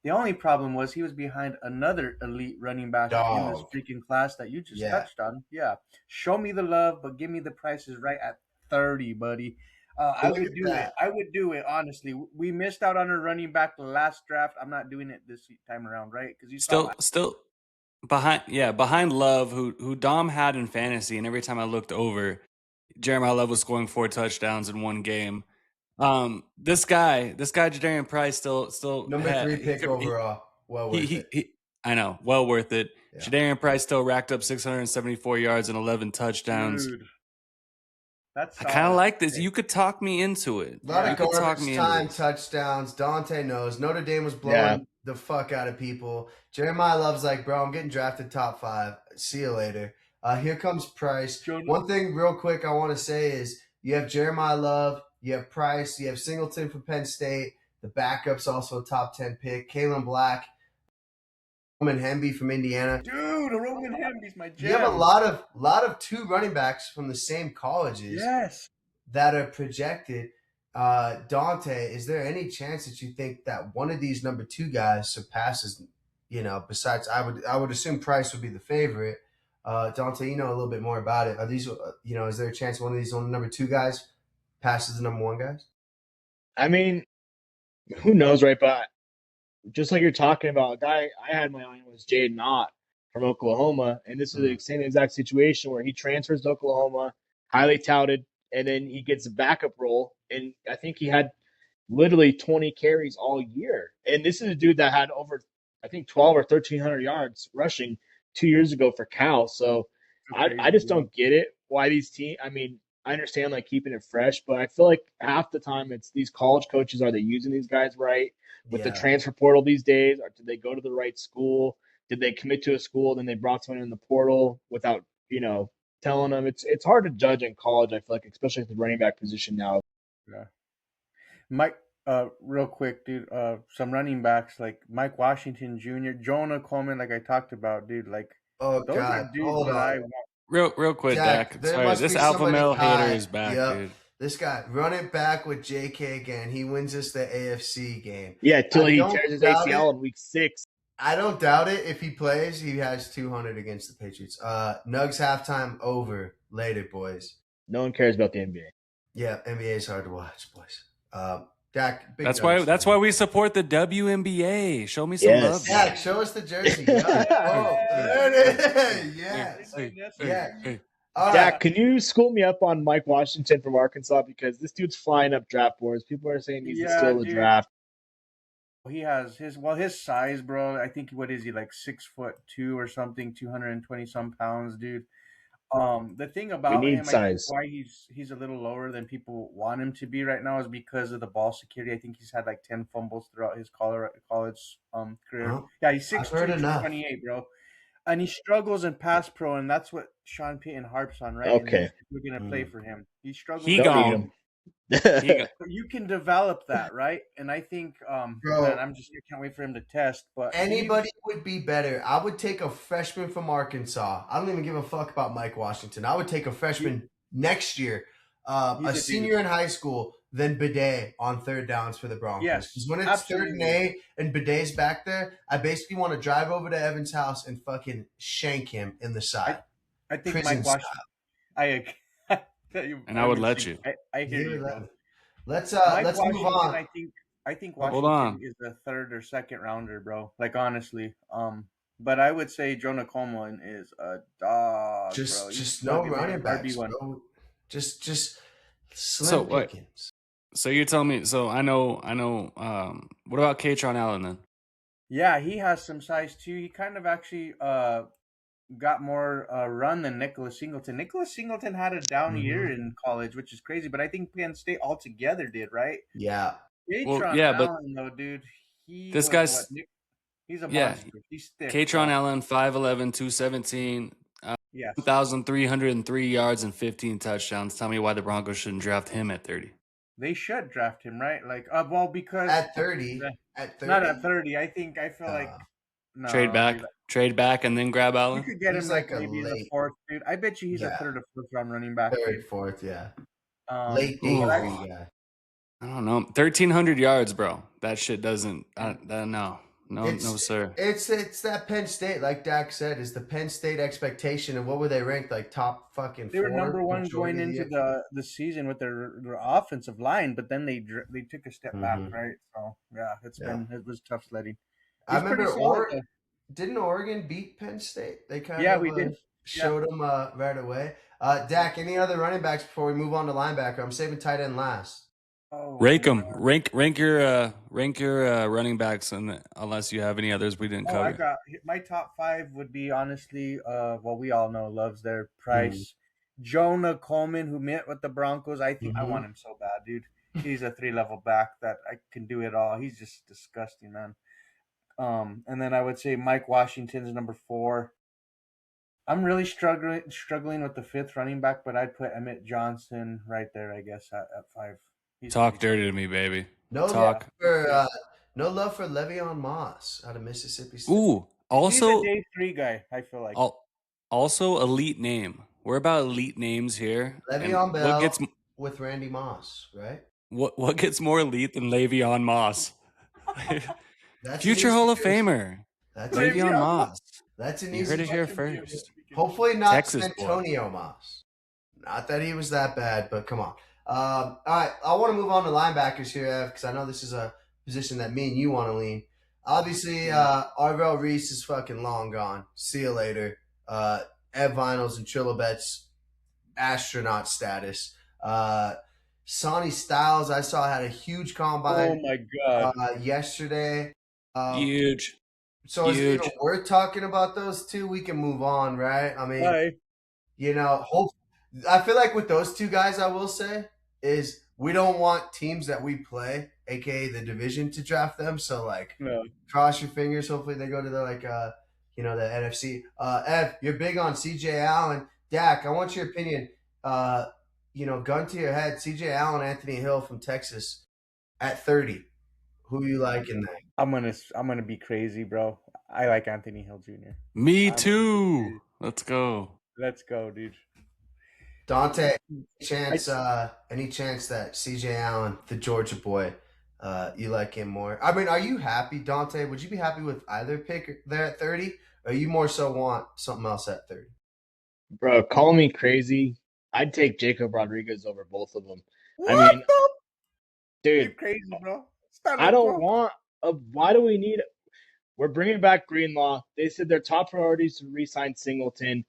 The only problem was he was behind another elite running back in this freaking class that you just touched on. Yeah. Show me the love, but give me the prices right at 30, buddy. I would do it. I would do it, honestly. We missed out on a running back last draft. I'm not doing it this time around, right? Because you still behind Love, who Dom had in fantasy, and every time I looked over, Jeremiah Love was scoring 4 touchdowns in one game. This guy, Jadarian Price, still number 3 pick overall. Well worth it. I know, well worth it. Yeah. Jadarian Price still racked up 674 yards and 11 touchdowns. Dude, that's I kind of like this. You could talk me into it. A lot of garbage time touchdowns. Dante knows. Notre Dame was blowing the fuck out of people. Jeremiah Love's like, bro, I'm getting drafted top 5. See you later. Here comes Price. One thing real quick I want to say is you have Jeremiah Love, you have Price, you have Singleton from Penn State. The backup's also a top 10 pick. Kalen Black, Roman Hemby from Indiana. Dude, Roman Hemby's my jam. You have a lot of 2 running backs from the same colleges that are projected. Dante, is there any chance that you think that one of these number 2 guys surpasses, besides I would assume Price would be the favorite. Dante, you know a little bit more about it. Are these, is there a chance one of these number 2 guys passes the number 1 guys? I mean, who knows, right? But just like you're talking about, a guy I had my eye on was Jaden Ott from Oklahoma, and this is the same exact situation where he transfers to Oklahoma, highly touted, and then he gets a backup role, and I think he had literally 20 carries all year. And this is a dude that had over, I think, 12 or 1,300 yards rushing 2 years ago for Cal. So I just don't get it why these teams. I mean, I understand like keeping it fresh, but I feel like half the time it's these college coaches, are they using these guys right with the transfer portal these days? Or did they go to the right school? Did they commit to a school, then they brought someone in the portal without, telling them? It's hard to judge in college, I feel like, especially at the running back position now. Yeah. Mike, real quick, dude, some running backs like Mike Washington Jr., Jonah Coleman, like I talked about, dude, like those are dudes hold that on. I want. Real quick, Dak. Sorry, this alpha male hater is back, dude. This guy, run it back with JK again. He wins us the AFC game. Yeah, till he tears his ACL in week 6. I don't doubt it. If he plays, he has 200 against the Patriots. Nugs halftime over. Later, boys. No one cares about the NBA. Yeah, NBA is hard to watch, boys. Dak, that's why we support the WNBA. Show me some love. Dak, show us the jersey. There it is. Yes. Dak, can you school me up on Mike Washington from Arkansas? Because this dude's flying up draft boards. People are saying he's still the draft. He has his size, bro. I think, what is he, like 6'2" or something, 220 some pounds, dude. The thing about him, size. Why he's a little lower than people want him to be right now is because of the ball security. I think he's had like 10 fumbles throughout his college career. Oh, yeah, he's 6'2", 28, bro. And he struggles in pass pro, and that's what Sean Payton harps on, right? Okay. We're going to play for him. He struggles. You can develop that, right? And I think, bro, I can't wait for him to test. But anybody would be better. I would take a freshman from Arkansas. I don't even give a fuck about Mike Washington. I would take a freshman next year, a senior in high school, than Bidet on third downs for the Broncos. Yes, Because when it's absolutely. 3rd and 8 and Bidet's back there, I basically want to drive over to Evan's house and fucking shank him in the side. I think Prison Mike style. Washington. I tell you, And I would let you. I hear He you, would let bro. me. Let's Mike move Washington, on. I think Hold Washington on. is a 3rd or 2nd rounder, bro. Like honestly, but I would say Jonah Coleman is a dog, bro. He's Just no plug and running play, backs, RB1. bro. Just So slim what? pickings. So you're telling me? So I know. What about Katron Allen then? Yeah, he has some size too. He kind of actually got more run than Nicholas Singleton. Nicholas Singleton had a down year in college, which is crazy. But I think Penn State altogether did, right? Yeah. Well, Katron yeah, but Allen, though, dude, he this was guy's he's a yeah. monster. He's thick. Katron bro. Allen, 5'11", 217, Yes. 1,303 yards and 15 touchdowns. Tell me why the Broncos shouldn't draft him at 30. They should draft him, right? Like, well, because At 30. At 30. not at 30. I feel like no, Trade back, and then grab you Allen. could get He's him like like a maybe in the late- 4th, dude. I bet you he's a Yeah. 3rd or 4th round running back. 3rd, Dude. 4th, yeah. But Late day I- 3 guy. I don't know. 1,300 yards, bro. That shit doesn't. No, sir. It's that Penn State, like Dak said, is the Penn State expectation. And what were they ranked? Like top fucking They were 4? number 1 majority going of into year? the season with their offensive line, but then they took a step back, right? So yeah, it was tough sledding. I He's pretty remember solid, though. didn't Oregon beat Penn State? They kind Yeah, of we did. showed them right away. Dak, any other running backs before we move on to linebacker? I'm saving tight end last. Oh, Rank man. them. Rank your running backs, and unless you have any others we didn't cover. I got my top 5 would be honestly, well, we all know Love's there. Price, Jonah Coleman, who met with the Broncos. I think I want him so bad, dude. He's a 3-level back that I can do it all. He's just disgusting, man. And then I would say Mike Washington's number 4. I'm really struggling with the 5th running back, but I'd put Emmett Johnson right there, I guess, at 5. Talk dirty to me, baby. No Talk. no love for Le'Veon Moss out of Mississippi State. Ooh, also he's a day 3 guy. I feel like. Also elite name. We're about elite names here. Le'Veon Bell with Randy Moss, right? What gets more elite than Le'Veon Moss? That's Future Hall of Famer. That's Le'Veon Moss. That's an You easy heard it here one. first. Hopefully not Texas Antonio Moss. Not that he was that bad, but come on. All right, I want to move on to linebackers here, Ev, because I know this is a position that me and you want to lean. Obviously, Arvell Reese is fucking long gone. See you later. Ed Vinyls and Trilobets, astronaut status. Sonny Styles, I saw, had a huge combine. Oh my god! Yesterday. Huge. So is it even worth talking about those two? We can move on, right? I mean, I feel like with those two guys, I will say, is we don't want teams that we play, aka the division, to draft them. So cross your fingers. Hopefully they go to the the NFC. Ev, you're big on CJ Allen. Dak, I want your opinion. Gun to your head, CJ Allen, Anthony Hill from Texas at 30. Who you like in that? I'm gonna be crazy, bro. I like Anthony Hill Jr. Me too. Let's go. Let's go, dude. Dante, any chance that CJ Allen, the Georgia boy, you like him more? I mean, are you happy, Dante? Would you be happy with either pick there at 30? Or you more so want something else at 30? Bro, call me crazy. I'd take Jacob Rodriguez over both of them. Dude, you're crazy, bro. I don't want why do we need we're bringing back Greenlaw. They said their top priority is to re-sign Singleton.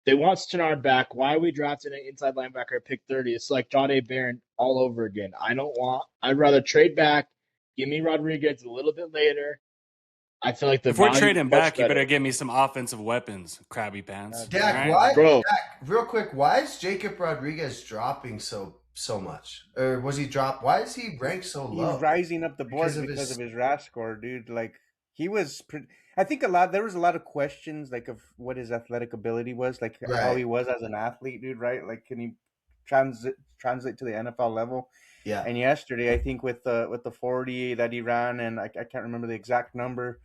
They want Stannard back. Why are we drafting an inside linebacker at pick 30? It's like John A. Barron all over again. I'd rather trade back, give me Rodriguez a little bit later. I feel like before trading back, you better give me some offensive weapons, crabby pants. Dak, real quick, why is Jacob Rodriguez dropping so much? Or was he dropped? Why is he ranked so low? He's rising up the board because of his RAS score, dude. Like he was, I think there was a lot of questions like of what his athletic ability was, like how he was as an athlete, dude. Right? Like, can he translate to the NFL level? Yeah. And yesterday, I think with the 40 that he ran, and I can't remember the exact number.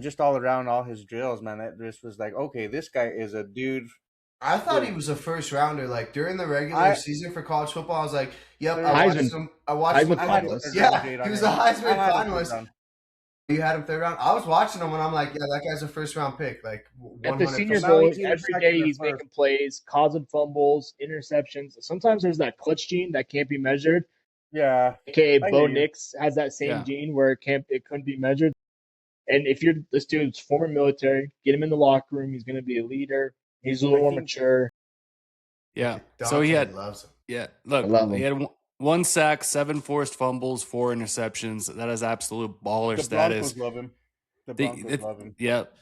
Just all around all his drills, man. That just was like, okay, this guy is a dude I thought he was a first rounder. Like during the regular season for college football, I was like, "Yep, I watched him. I watched him. finalist. Yeah, he was a Heisman finalist. You had him third round. I was watching him and I'm like, yeah, that guy's a first round pick. Like at the Senior Bowl, every day he's making plays, causing fumbles, interceptions. Sometimes there's that clutch gene that can't be measured. Yeah. AKA Bo Nix has that same gene where it couldn't be measured. And if you're this dude's former military, get him in the locker room. He's going to be a leader. He's a little more mature. Yeah. Dante so he had loves him. Yeah. Look, he had 1 sack, 7 forced fumbles, 4 interceptions. That is absolute baller status. The Broncos love him. The Broncos love him. Yep.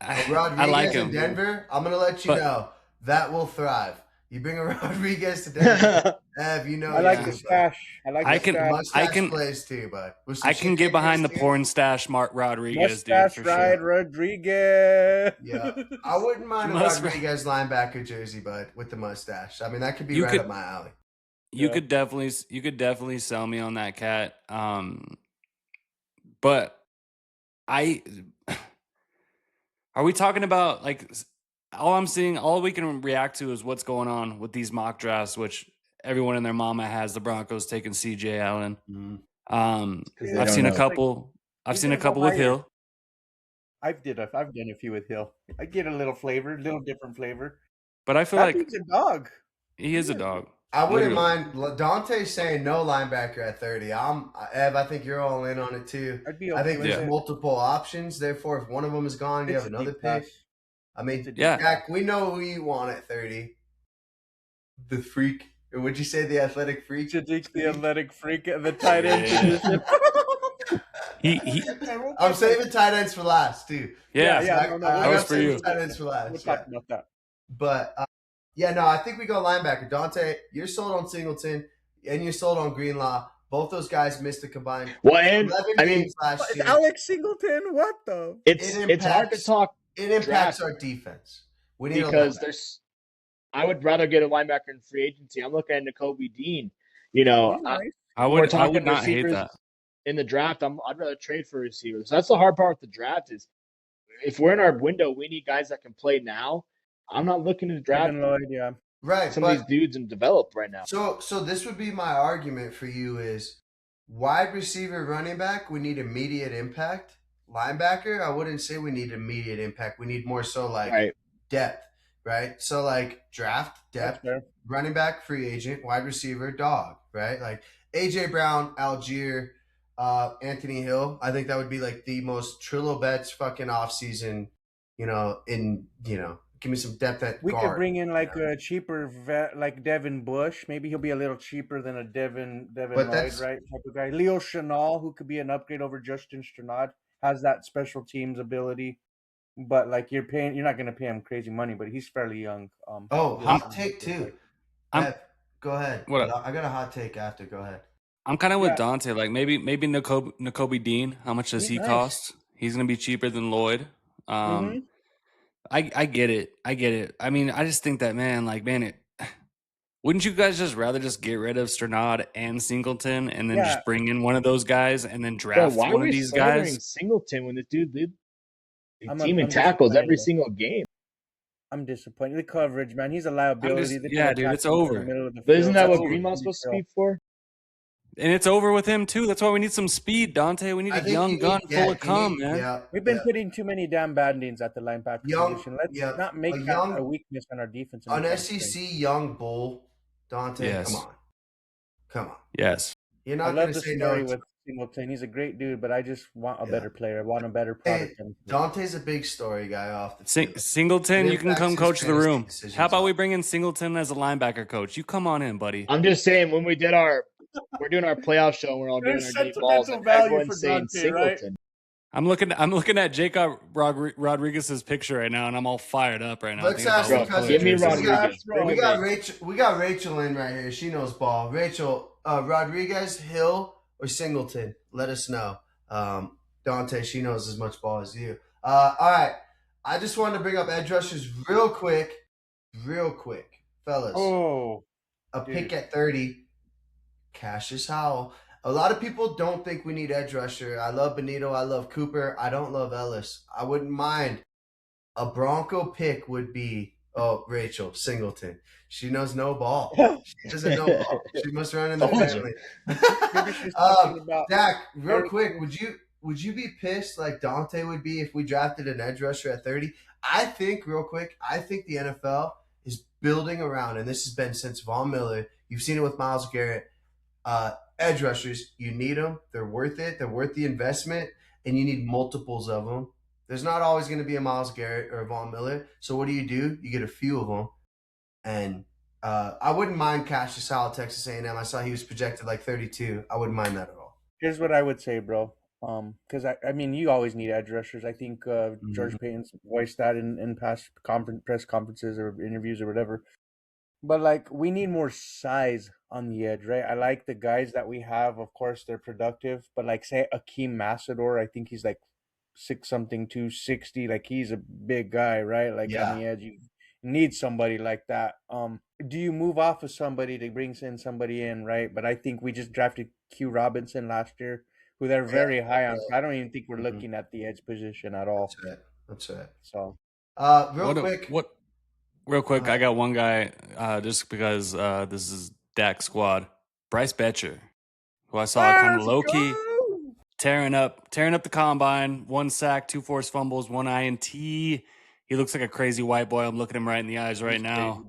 I like him. In Denver, I'm gonna let you know that will thrive. You bring a Rodriguez to Denver, Ev, you know. I like the stash. I can plays too, but I can get behind the porn stash, Mark Rodriguez, mustache dude. For ride sure. Rodriguez. Yeah, I wouldn't mind a Rodriguez linebacker jersey, but with the mustache. I mean, that could be up my alley. You could definitely sell me on that cat. But are we talking about like all we can react to is what's going on with these mock drafts, which everyone and their mama has the Broncos taking CJ Allen. I've seen a couple. I've seen a couple with Hill. I've done a few with Hill. I get a little flavor, a little different flavor. But I feel like he's a dog. He is a dog. I wouldn't mind. Dante's saying no linebacker at 30. Ev, I think you're all in on it too. I think there's multiple options. Therefore, if one of them is gone, you have another pick. I mean, Jack, we know who you want at 30. The freak. Or would you say the athletic freak? The athletic freak at the tight end position. I'm saving tight ends for last, too. Yeah. I was for you. Tight ends for last. We'll talk about that. But, I think we go linebacker. Dante, you're sold on Singleton, and you're sold on Greenlaw. Both those guys missed a combined 11 games last year. Alex Singleton, what though? It's hard to talk. It impacts our defense. I would rather get a linebacker in free agency. I'm looking at Nakobe Dean. You know, I would not hate that. In the draft, I'd rather trade for receivers. That's the hard part with the draft is if we're in our window, we need guys that can play now. I'm not looking to draft some of these dudes and develop right now. So this would be my argument for you is wide receiver, running back, we need immediate impact. Linebacker, I wouldn't say we need immediate impact. We need more so depth, right? So draft, depth, running back, free agent, wide receiver, dog, right? Like AJ Brown, Algier, Anthony Hill. I think that would be the most Trillo Betts fucking offseason, give me some depth at we guard. Could bring in a cheaper vet like Devin Bush. Maybe he'll be a little cheaper than a Devin Lloyd, right? Type of guy. Leo Chenal, who could be an upgrade over Justin Strnad, has that special teams ability. But you're not going to pay him crazy money, but he's fairly young. Hot take too. Go ahead. What? I got a hot take after. Go ahead. I'm kind of with Dante. Maybe Nakobe Dean. How much does he cost? He's going to be cheaper than Lloyd. I get it. I mean, I just think that wouldn't you guys just rather just get rid of Strnad and Singleton and then just bring in one of those guys and then draft one of these guys? Singleton when this dude did team and tackles every single game. I'm disappointed. The coverage, man. He's a liability. Dude, it's over. But isn't that what Greenlaw's supposed to be for? And it's over with him too. That's why we need some speed, Dante. We need a young gun full of cum, man. Yeah, we've been putting too many damn band-aids at the linebacker position. Let's not make that a weakness on our defense. An SEC young bull, Dante. Yes. Come on. Yes. You're not going to say no. With Singleton. He's a great dude, but I just want a better player. I want a better product. Dante's a big story guy off the field. Singleton, you can come coach the room. How about we bring in Singleton as a linebacker coach? You come on in, buddy. I'm just saying when we're doing our playoff show, we're all doing our deep balls, and everyone's saying Singleton. Right? I'm looking at Jacob Rodriguez's picture right now, and I'm all fired up right now. Let's ask give me Rodriguez. We got Rachel in right here. She knows ball. Rachel, Rodriguez, Hill, or Singleton? Let us know. Dante, she knows as much ball as you. All right. I just wanted to bring up edge rushers real quick, fellas. Pick at 30. Cassius Howell. A lot of people don't think we need edge rusher. I love Benito. I love Cooper. I don't love Ellis. I wouldn't mind. A Bronco pick would be Oh, Rachel Singleton. She knows no ball. She doesn't know ball. She must run in the Told you. family. Maybe she's talking about Dak, real Eric quick, Smith. would you be pissed like Dante would be if we drafted an edge rusher at 30? I think, real quick, I think the NFL is building around, and this has been since Von Miller. You've seen it with Myles Garrett. Edge rushers, you need them. They're worth it. They're worth the investment, and you need multiples of them. There's not always going to be a Myles Garrett or a Von Miller. So what do? You get a few of them, and I wouldn't mind Cassius Howell, Texas A&M. I saw he was projected like 32. I wouldn't mind that at all. Here's what I would say, bro. Because I mean, you always need edge rushers. I think George Payton's voiced that in past press conferences or interviews or whatever. But like, we need more size on the edge, right? I like the guys that we have. Of course, they're productive. But like, say Akeem Massador, I think he's like 6'something", 260. Like, he's a big guy, right? Like on the edge, you need somebody like that. Do you move off of somebody to bring in somebody in, right? But I think we just drafted Q Robinson last year, who they're very high on. So I don't even think we're looking at the edge position at all. That's right. So, real quick, I got one guy just because this is Dak's squad, Bryce Betcher, who I saw kind of low key tearing up the combine. 1 sack, 2 forced fumbles, 1 INT. He looks like a crazy white boy. I'm looking him right in the eyes right now.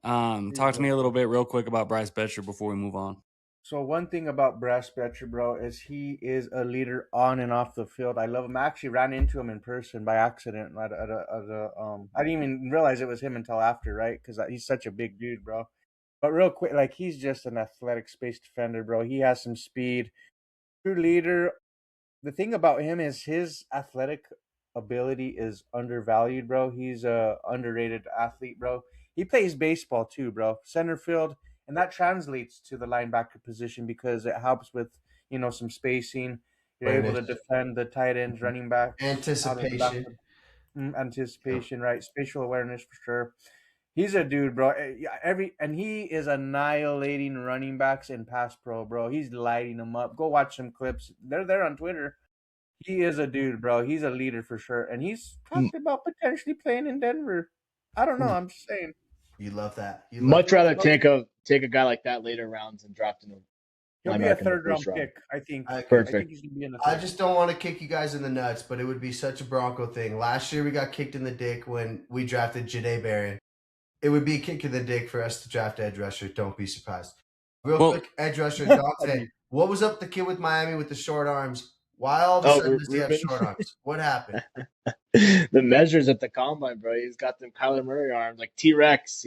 Talk to me a little bit real quick about Bryce Betcher before we move on. So one thing about Bryce Betcher, bro, is he is a leader on and off the field. I love him. I actually ran into him in person by accident I didn't even realize it was him until after, right? Because he's such a big dude, bro. But real quick, like, he's just an athletic space defender, bro. He has some speed. True leader. The thing about him is his athletic ability is undervalued, bro. He's a underrated athlete, bro. He plays baseball too, bro. Center field. And that translates to the linebacker position because it helps with, some spacing. You're able to defend the tight ends, running backs. Anticipation, right? Spatial awareness for sure. He's a dude, bro. And he is annihilating running backs in pass pro, bro. He's lighting them up. Go watch some clips. They're there on Twitter. He is a dude, bro. He's a leader for sure. And he's talked about potentially playing in Denver. I don't know. I'm just saying. You love that. Much rather take a guy like that later rounds and drafting him. He'll be a third-round pick, I think. Perfect. I think he's gonna be in the third. I just don't want to kick you guys in the nuts, but it would be such a Bronco thing. Last year we got kicked in the dick when we drafted Jahdae Barron. It would be a kick in the dick for us to draft edge rusher. Don't be surprised. Quick, edge rusher Dante. What was up the kid with Miami with the short arms? Why all of a sudden does he have short arms? What happened? The measures at the combine, bro. He's got them Kyler Murray arms, like T-Rex.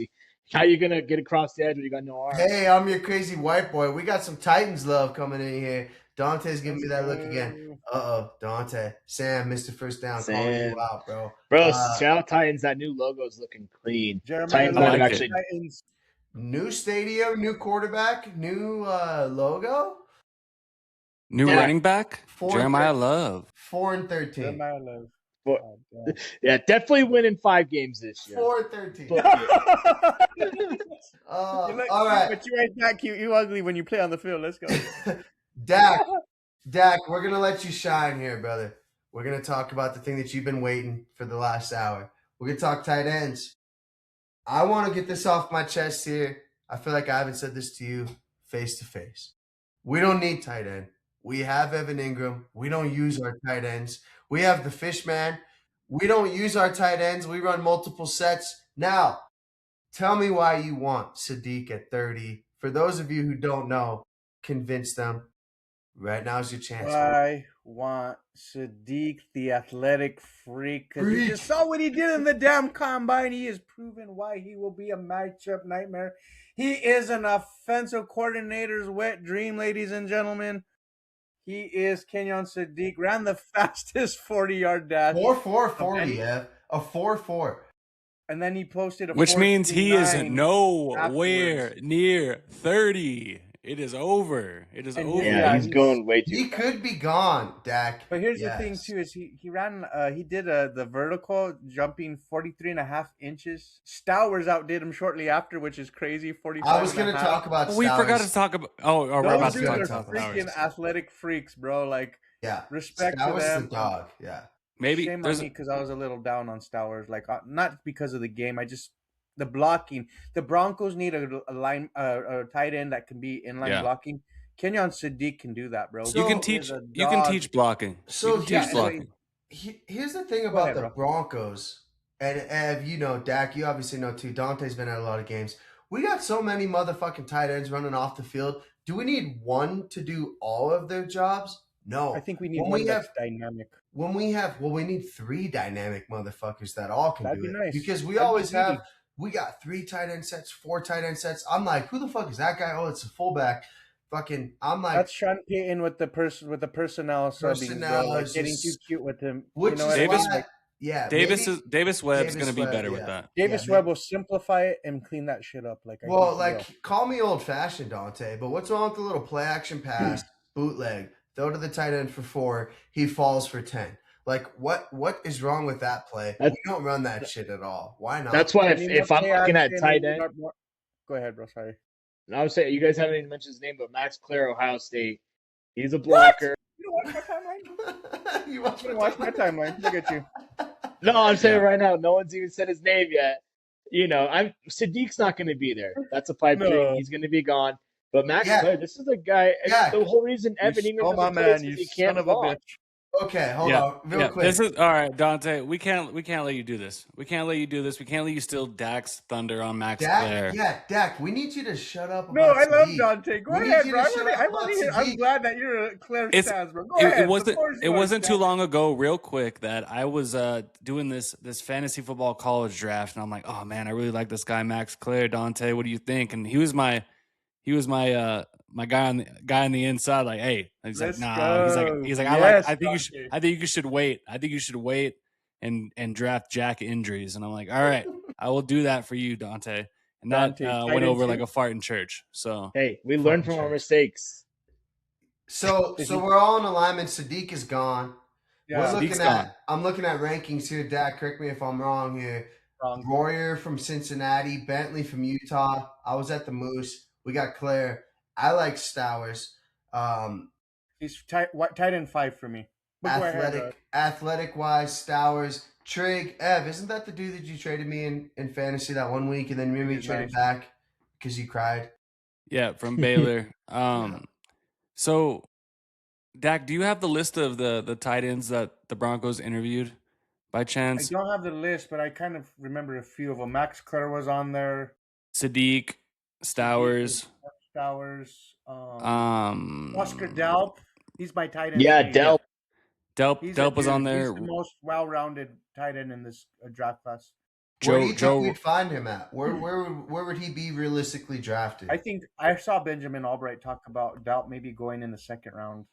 How you gonna get across the edge when you got no arms? Hey, I'm your crazy white boy. We got some Titans love coming in here. Dante's giving me that look again. Dante. Sam, Mr. First Down, calling you out, bro. Bro, Seattle Titans, that new logo is looking clean. Titans like actually. New stadium, new quarterback, new logo. New running back, Jeremiah Love. 4-13. Jeremiah Love. Yeah, definitely winning 5 games this year. 4-13. All right. But you ain't that cute. You ugly when you play on the field. Let's go. Dak, we're going to let you shine here, brother. We're going to talk about the thing that you've been waiting for the last hour. We're going to talk tight ends. I want to get this off my chest here. I feel like I haven't said this to you face to face. We don't need tight end. We have Evan Ingram. We don't use our tight ends. We have the fish man. We don't use our tight ends. We run multiple sets. Now, tell me why you want Sadiq at 30. For those of you who don't know, convince them. Right now is your chance. I want Sadiq, the athletic freak, because you just saw what he did in the damn combine. He has proven why he will be a matchup nightmare. He is an offensive coordinator's wet dream, ladies and gentlemen. He is Kenyon Sadiq, ran the fastest 40-yard dash. 4.40, yeah. A 4.4. And then he posted a which means he is nowhere near 30. It is over. It is over. Yeah, he's going way too He fast. could be gone, Dak. But here's the thing, too, is he ran, he did the vertical jumping 43.5 inches. Stowers outdid him shortly after, which is crazy, 45. I was going to talk about Stowers. We forgot to talk about, we're about to talk about freaking athletic freaks, bro. Like, yeah, respect Stowers to them. the dog, yeah. Maybe Shame on there's me because I was a little down on Stowers. Like not because of the game. The blocking. The Broncos need a tight end that can be inline blocking. Kenyon Sadiq can do that, bro. you can So- teach He is a you can dog. teach blocking. So You can Yeah, teach blocking. here's the thing Go about ahead, the bro. Broncos, and Ev, you know, Dak, you obviously know too. Dante's been at a lot of games. We got so many motherfucking tight ends running off the field. Do we need one to do all of their jobs? No. I think we need When one we that's have dynamic. we need 3 dynamic motherfuckers that all can That'd do be it. nice. Because we That'd be always greedy. have, we got 3 tight end sets, 4 tight end sets. I'm like, who the fuck is that guy? Oh, it's a fullback. Fucking, I'm like, That's Sean Payton with the personnel subbing, bro. Like is getting just- too cute with him. which You know is what I mean? why, Like, yeah, Davis Webb's Davis gonna be Webb, better yeah. with that. Davis Yeah, Webb will simplify it and clean that shit up. Like, well, I think like, call me old fashioned, Dante, but what's wrong with the little play action pass, bootleg, throw to the tight end for 4, he falls for 10? Like, what is wrong with that play? We don't run that shit at all. Why not? That's why I mean, if I'm play looking at action tight and end, go ahead, bro. Sorry. and I would say you guys haven't even mentioned his name, but Max Clare, Ohio State. He's a blocker. You don't watch my timeline? You watch You don't watch my timeline. Look at you. No, I'm saying right now, no one's even said his name yet. You know, Sadiq's not going to be there. That's a pipe dream. He's going to be gone. But Max Clare, this is a guy. Yeah. The whole reason Evan Ingram my doesn't play is man, you because he can't son of a block. bitch. Okay, hold on, real quick. This is all right, Dante. We can't let you do this. We can't let you do this. We can't let you steal Dak's thunder on Max Clare. Dak, we need you to shut up. No, About I love Sadiq. Dante. Go We need ahead, you bro. to shut up I about want to hear. Sadiq. I'm glad that you're a Claire stans, bro. Go It ahead. wasn't too long ago, real quick, that I was doing this fantasy football college draft, and I'm like, oh man, I really like this guy Max Clare. Dante, what do you think? And he was my my guy on the inside. Like, hey, he's Let's like, nah. go. He's like, Yes, I think you should wait. I think you should wait and draft Jack Injuries. And I'm like, all right, I will do that for you, Dante. And that went over like a fart in church. So hey, we learn from our mistakes. So we're all in alignment. Sadiq is gone. Yeah, I'm looking at rankings here. Dak, correct me if I'm wrong here. Royer from Cincinnati, Bentley from Utah. I was at the Moose. We got Claire. I like Stowers. He's tight end 5 for me. Athletic wise, Stowers. Trig, Ev, isn't that the dude that you traded me in fantasy that one week and then you traded back because you cried? Yeah, from Baylor. So, Dak, do you have the list of the tight ends that the Broncos interviewed by chance? I don't have the list, but I kind of remember a few of them. Max Clare was on there. Sadiq, Stowers. Oscar Delp. He's my tight end. Yeah, Delp. Delp was on there. He's the most well-rounded tight end in this draft class. Where do you think we'd find him at? Where would he be realistically drafted? I think I saw Benjamin Albright talk about Delp maybe going in the 2nd round.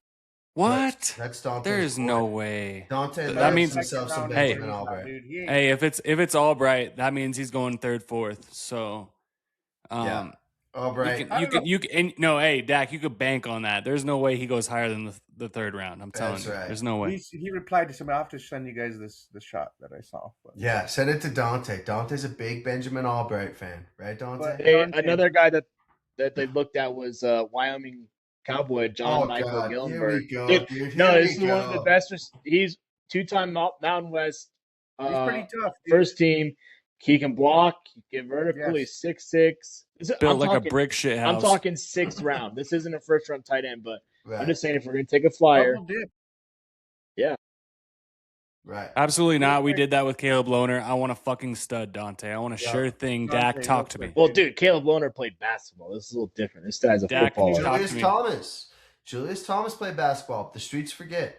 What? That's Dante. There is no way. Dante. That means himself some Benjamin Albright. Hey, if it's Albright, that means he's going 3rd, 4th. So, yeah. Albright. Hey, Dak, you could bank on that. There's no way he goes higher than the 3rd round. I'm telling you, there's no way. He replied to somebody. I have to send you guys this shot that I saw. But. Yeah, send it to Dante. Dante's a big Benjamin Albright fan, right, Dante? Hey, another guy that they looked at was Wyoming Cowboy John Michael Gillenberg. Here we go, dude. This is one of the best. He's 2-time Mountain West. He's pretty tough. Dude. First team. He can block. He can vertical. Yes. He's 6'6". Built like a brick shit house. I'm talking 6th round. This isn't a 1st round tight end, but I'm just saying if we're gonna take a flyer, yeah. Right. Absolutely not. We did that with Caleb Lohner. I want a fucking stud, Dante. I want a sure thing. Dak, talk to me. Well, dude, Caleb Lohner played basketball. This is a little different. This guy's a footballer. Julius Thomas played basketball. The streets forget.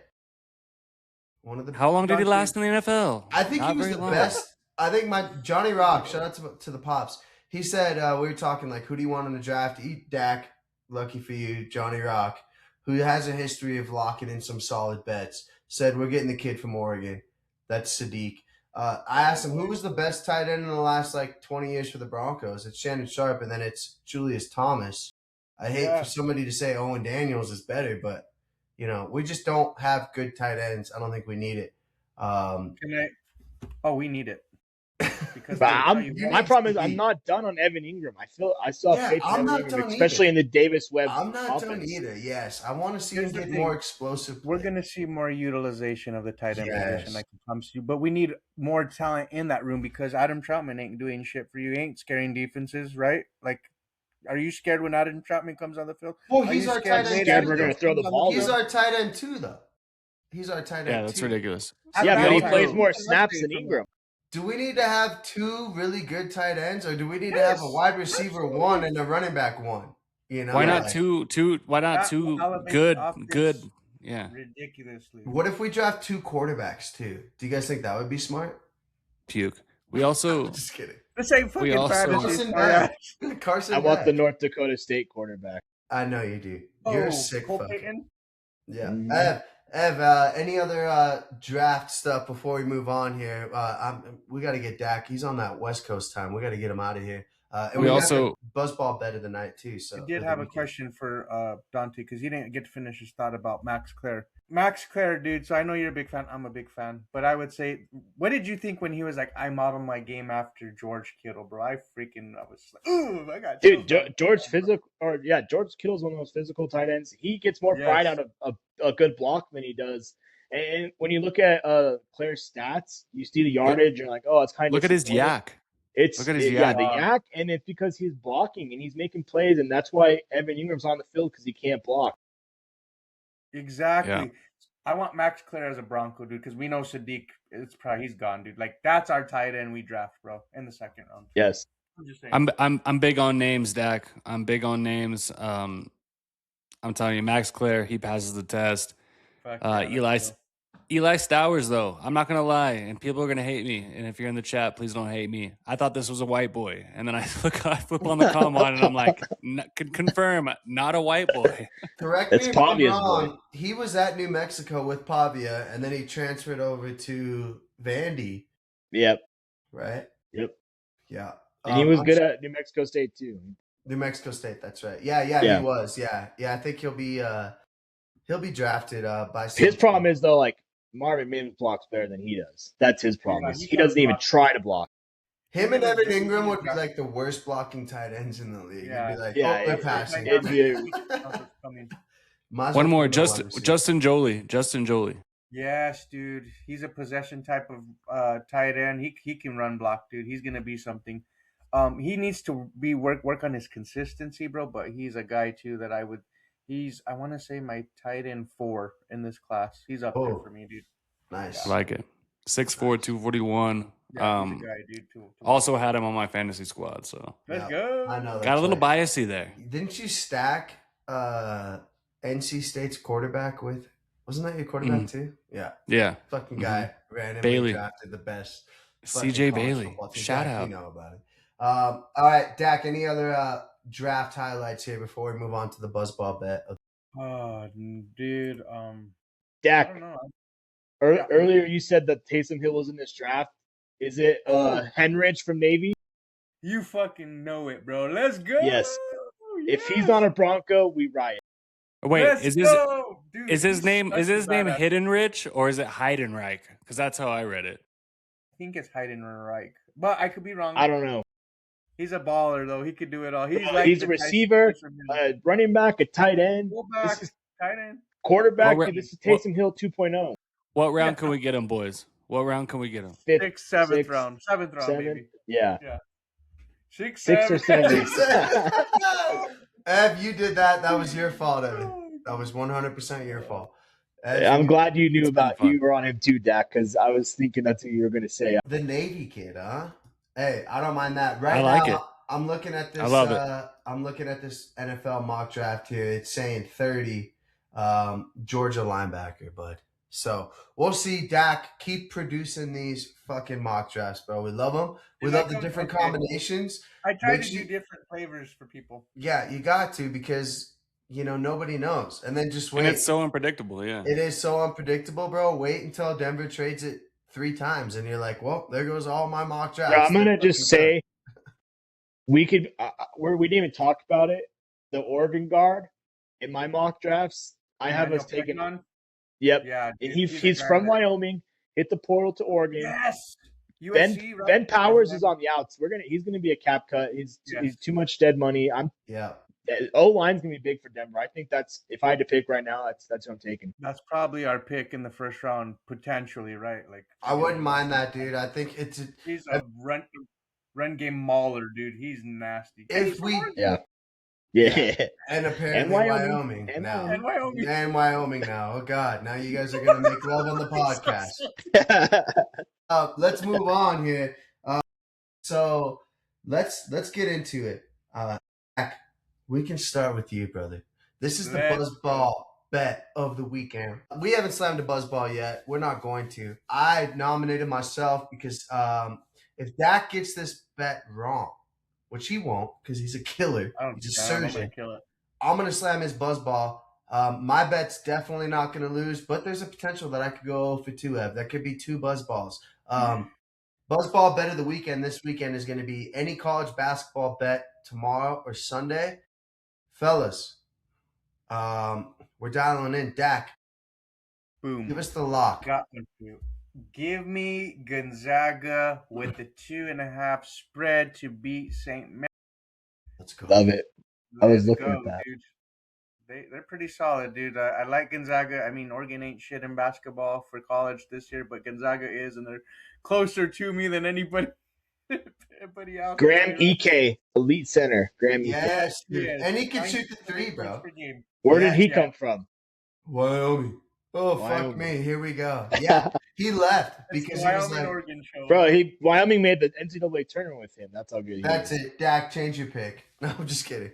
How long did he last in the NFL? I think he was the best. I think my Johnny Rock, shout out to the Pops. He said, we were talking like, who do you want in the draft? Eat Dak. Lucky for you, Johnny Rock, who has a history of locking in some solid bets. Said, we're getting the kid from Oregon. That's Sadiq. I asked him, who was the best tight end in the last 20 years for the Broncos? It's Shannon Sharp, and then it's Julius Thomas. I hate for somebody to say Owen Daniels is better, but, we just don't have good tight ends. I don't think we need it. We need it. Because But that's how you You my need problem to is I'm be- not done on Evan Ingram. I still have Yeah, faith in I'm Evan not Ingram, done especially either. in the Davis Webb I'm not done offense. either. Yes, I want to see Here's him the get thing. more explosive. We're play. gonna see more utilization of the tight end position, Yes. like it comes to, but we need more talent in that room because Adam Troutman ain't doing shit for you. He ain't scaring defenses, right? Like, are you scared when Adam Troutman comes on the field? Well, Are he's you our tight Nate end Scared too. we're gonna Adams throw the comes on ball He's to field? him. our tight end too, though. He's our tight end Yeah, that's too. ridiculous. How Yeah, about but he also- plays more He can snaps upgrade than from Ingram. Do we need to have two really good tight ends, or do we need to Yes, have a wide receiver absolutely. one and a running back one? You know, Why not like, two? Why not That will two elevate the good? offense Good. Yeah. ridiculously. what if we draft two quarterbacks too? Do you guys think that would be smart? Puke. We also Just kidding. This ain't fucking also- fantasy. Carson All right. back. Carson I want back. the North Dakota State quarterback. I know you do. You're a Oh, sick Cole fucker. Payton? Yeah. Mhm. Ev, any other draft stuff before we move on here? We got to get Dak. He's on that West Coast time. We got to get him out of here. And We got also- the Buzzball bet of the night too. So I did the have a weekend. question for Dante because he didn't get to finish his thought about Max Clare. Max Clare, dude. So I know you're a big fan. I'm a big fan. But I would say, what did you think when he was like, "I model my game after George Kittle, bro"? I was like, "Ooh, I got Dude, chills on George that, George Kittle's one of those physical tight ends. He gets more Yes. pride out of a good block than he does. And when you look at Claire's stats, you see the yardage, and you're like, oh, it's kind of look at his yak. It's Look at his yeah, yak. the yak, and it's because he's blocking and he's making plays, and that's why Evan Ingram's on the field because he can't block. Exactly. Yeah. I want Max Clare as a Bronco, dude, because we know Sadiq. It's probably he's gone, dude. Like that's our tight end we draft, bro, in the second round. Yes. I'm just saying. I'm big on names, Dak. I'm big on names. I'm telling you, Max Clare, he passes the test. Fuck yeah, let's go. Eli Stowers, though, I'm not gonna lie, and people are gonna hate me. And if you're in the chat, please don't hate me. I thought this was a white boy, and then I flip on the combine, and I'm like, can confirm, not a white boy. Correct It's me if I'm Pavia's wrong. boy. He was at New Mexico with Pavia, and then he transferred over to Vandy, Yep. right? Yep. Yeah. And he was I'm good sure- at New Mexico State too. New Mexico State. That's right. Yeah, Yeah. he was. Yeah. I think he'll be drafted by. His problem is though, like Marvin Mims blocks better than he does. That's his problem. Yeah, is he he doesn't does even block. try to block. him and Yeah, Evan but- Ingram would be like the worst blocking tight ends in the league. Yeah. It'd be like, Yeah, they're it's- passing. it'd be Might as One well more, put him at wide receiver. Justin Jolie. Justin Jolie. Yes, dude. He's a possession type of tight end. He can run block, dude. He's gonna be something. He needs to be work on his consistency, bro. But he's a guy too that I want to say my tight end 4 in this class. He's up there Oh. for me, dude. Nice. I like it. 6'4", 241. Yeah, he's a guy, dude. Also had him on my fantasy squad, so Let's Yeah, go. I know. got a little bias. biasy there. Didn't you stack NC State's quarterback with? Wasn't that your quarterback too? Yeah. Yeah, Fucking guy randomly Bailey. drafted the best. fucking CJ college Bailey. football team. Shout Dak, out. You know about it. All right, Dak. Any other draft highlights here before we move on to the Buzzball bet? Oh, dude. I Dak, don't know. earlier you said that Taysom Hill was in this draft. Is it Henrich from Navy? You fucking know it, bro. Let's go. Yes. If he's Yes. on a Bronco, we riot. Wait, Let's is go. Dude, his he's name such a badass. Hidden Rich or is it Heidenreich? Because that's how I read it. I think it's Heidenreich, but I could be wrong. I don't know. He's a baller though. He could do it all. He's He's the a receiver, a running back, a tight end, fullback, this is tight end. quarterback. Well, Dude, this is Taysom Hill 2.0. What round can we get him, boys? What round can we get him? Fifth, 6th, 7th sixth, round, 7th round, seven? maybe. Yeah. 6, 6 or 7. Ev, you did that. That was your fault, Evan. That was 100% your fault. Ev, I'm glad you knew It's been about fun. you were on him too, Dak, because I was thinking that's who you were going to say. the Navy kid, huh? Hey, I don't mind that. Right I like now, it. I'm looking at this. I love it. I'm looking at this NFL mock draft here. It's saying 30 Georgia linebacker, bud. So we'll see. Dak, keep producing these fucking mock drafts, bro. We love them. We Did I love the come- different okay. combinations. I try Make to sure- do different flavors for people. Yeah, you got to because nobody knows. And then just wait. And it's so unpredictable, yeah. It is so unpredictable, bro. Wait until Denver trades it 3 times, and you're like, well, there goes all my mock drafts. Bro, I'm going to just say we could, we didn't even talk about it. The Oregon guard in my mock drafts, I have us taking. on. Yep. Yeah, And dude, he's from Wyoming. Wyoming, hit the portal to Oregon. Yes. USC, right? Ben Powers is on the outs. He's gonna be a cap cut. He's too much dead money. O-line's gonna be big for Denver. I think if I had to pick right now, that's who I'm taking. That's probably our pick in the first round, potentially, right? Like I wouldn't mind that, dude. I think he's a run game mauler, dude. He's nasty. Yeah. And apparently Wyoming now. And Wyoming now. Oh God! Now you guys are gonna make love on the podcast. Let's move on here. So let's get into it. We can start with you, brother. This is the Buzzball bet of the weekend. We haven't slammed a Buzzball yet. We're not going to. I nominated myself because if Dak gets this bet wrong, which he won't because he's a killer, he's a surgeon, I'm going to slam his Buzzball. My bet's definitely not going to lose, but there's a potential that I could go for 2, Ev. That could be 2 Buzzballs. Buzzball bet of the weekend this weekend is going to be any college basketball bet tomorrow or Sunday. Fellas, we're dialing in. Dak, boom. Give us the lock. Give me Gonzaga with the 2.5 spread to beat St. Mary's. Let's go. Love it. I was looking at that. Dude. They're pretty solid, dude. I like Gonzaga. I mean, Oregon ain't shit in basketball for college this year, but Gonzaga is, and they're closer to me than anybody else. Graham EK, elite center. Graham EK. Yes, dude. And he can shoot the 3, bro. Where did he come from? Wyoming. Oh, fuck me. Here we go. Yeah, he left because he was like, bro, Wyoming made the NCAA tournament with him. That's how good he is. That's it. Dak, change your pick. No, I'm just kidding.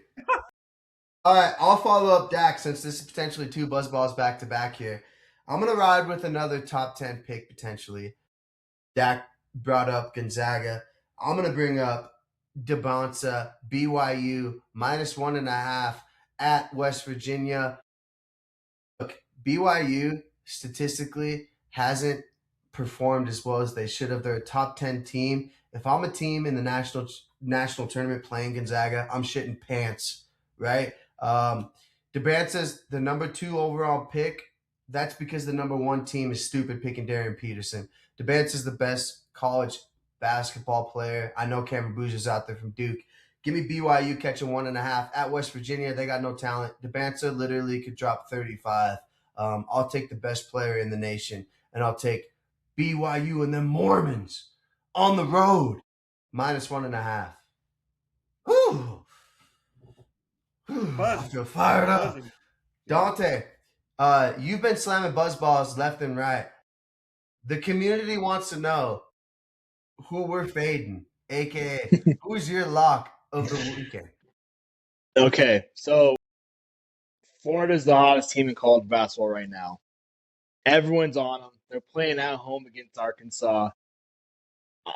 All right, I'll follow up Dak since this is potentially 2 Buzzballs back to back here. I'm going to ride with another top 10 pick potentially. Dak brought up Gonzaga. I'm going to bring up Debonsa, BYU, -1.5 at West Virginia. Look, BYU statistically hasn't performed as well as they should have. They're a top 10 team. If I'm a team in the national tournament playing Gonzaga, I'm shitting pants, right? Debonsa's the number 2 overall pick. That's because the number 1 team is stupid picking Darian Peterson. Debonsa's the best college basketball player. I know Cameron Boozer's out there from Duke. Give me BYU catching 1.5 at West Virginia. They got no talent. Debonsa literally could drop 35. I'll take the best player in the nation, and I'll take BYU and them Mormons on the road -1.5. Whew. I feel fired up. Dante, you've been slamming Buzzballs left and right. The community wants to know who we're fading, a.k.a. who's your lock of the weekend? Okay, so Florida's the hottest team in college basketball right now. Everyone's on them. They're playing at home against Arkansas.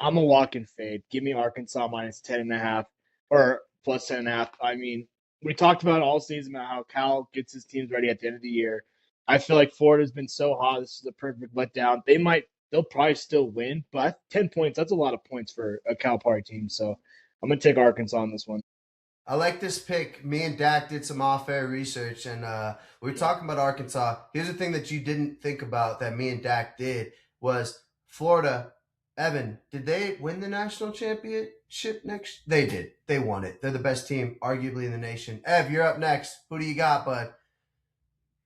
I'm a lock and fade. Give me Arkansas -10.5 or +10.5. I mean, we talked about all season about how Cal gets his teams ready at the end of the year. I feel like Florida's been so hot. This is a perfect letdown. They'll probably still win, but 10 points, that's a lot of points for a Cal Poly team. So I'm going to take Arkansas on this one. I like this pick. Me and Dak did some off-air research, and we were talking about Arkansas. Here's the thing that you didn't think about that me and Dak did was Florida. Evan, did they win the national championship next? They did. They won it. They're the best team, arguably, in the nation. Ev, you're up next. Who do you got, bud?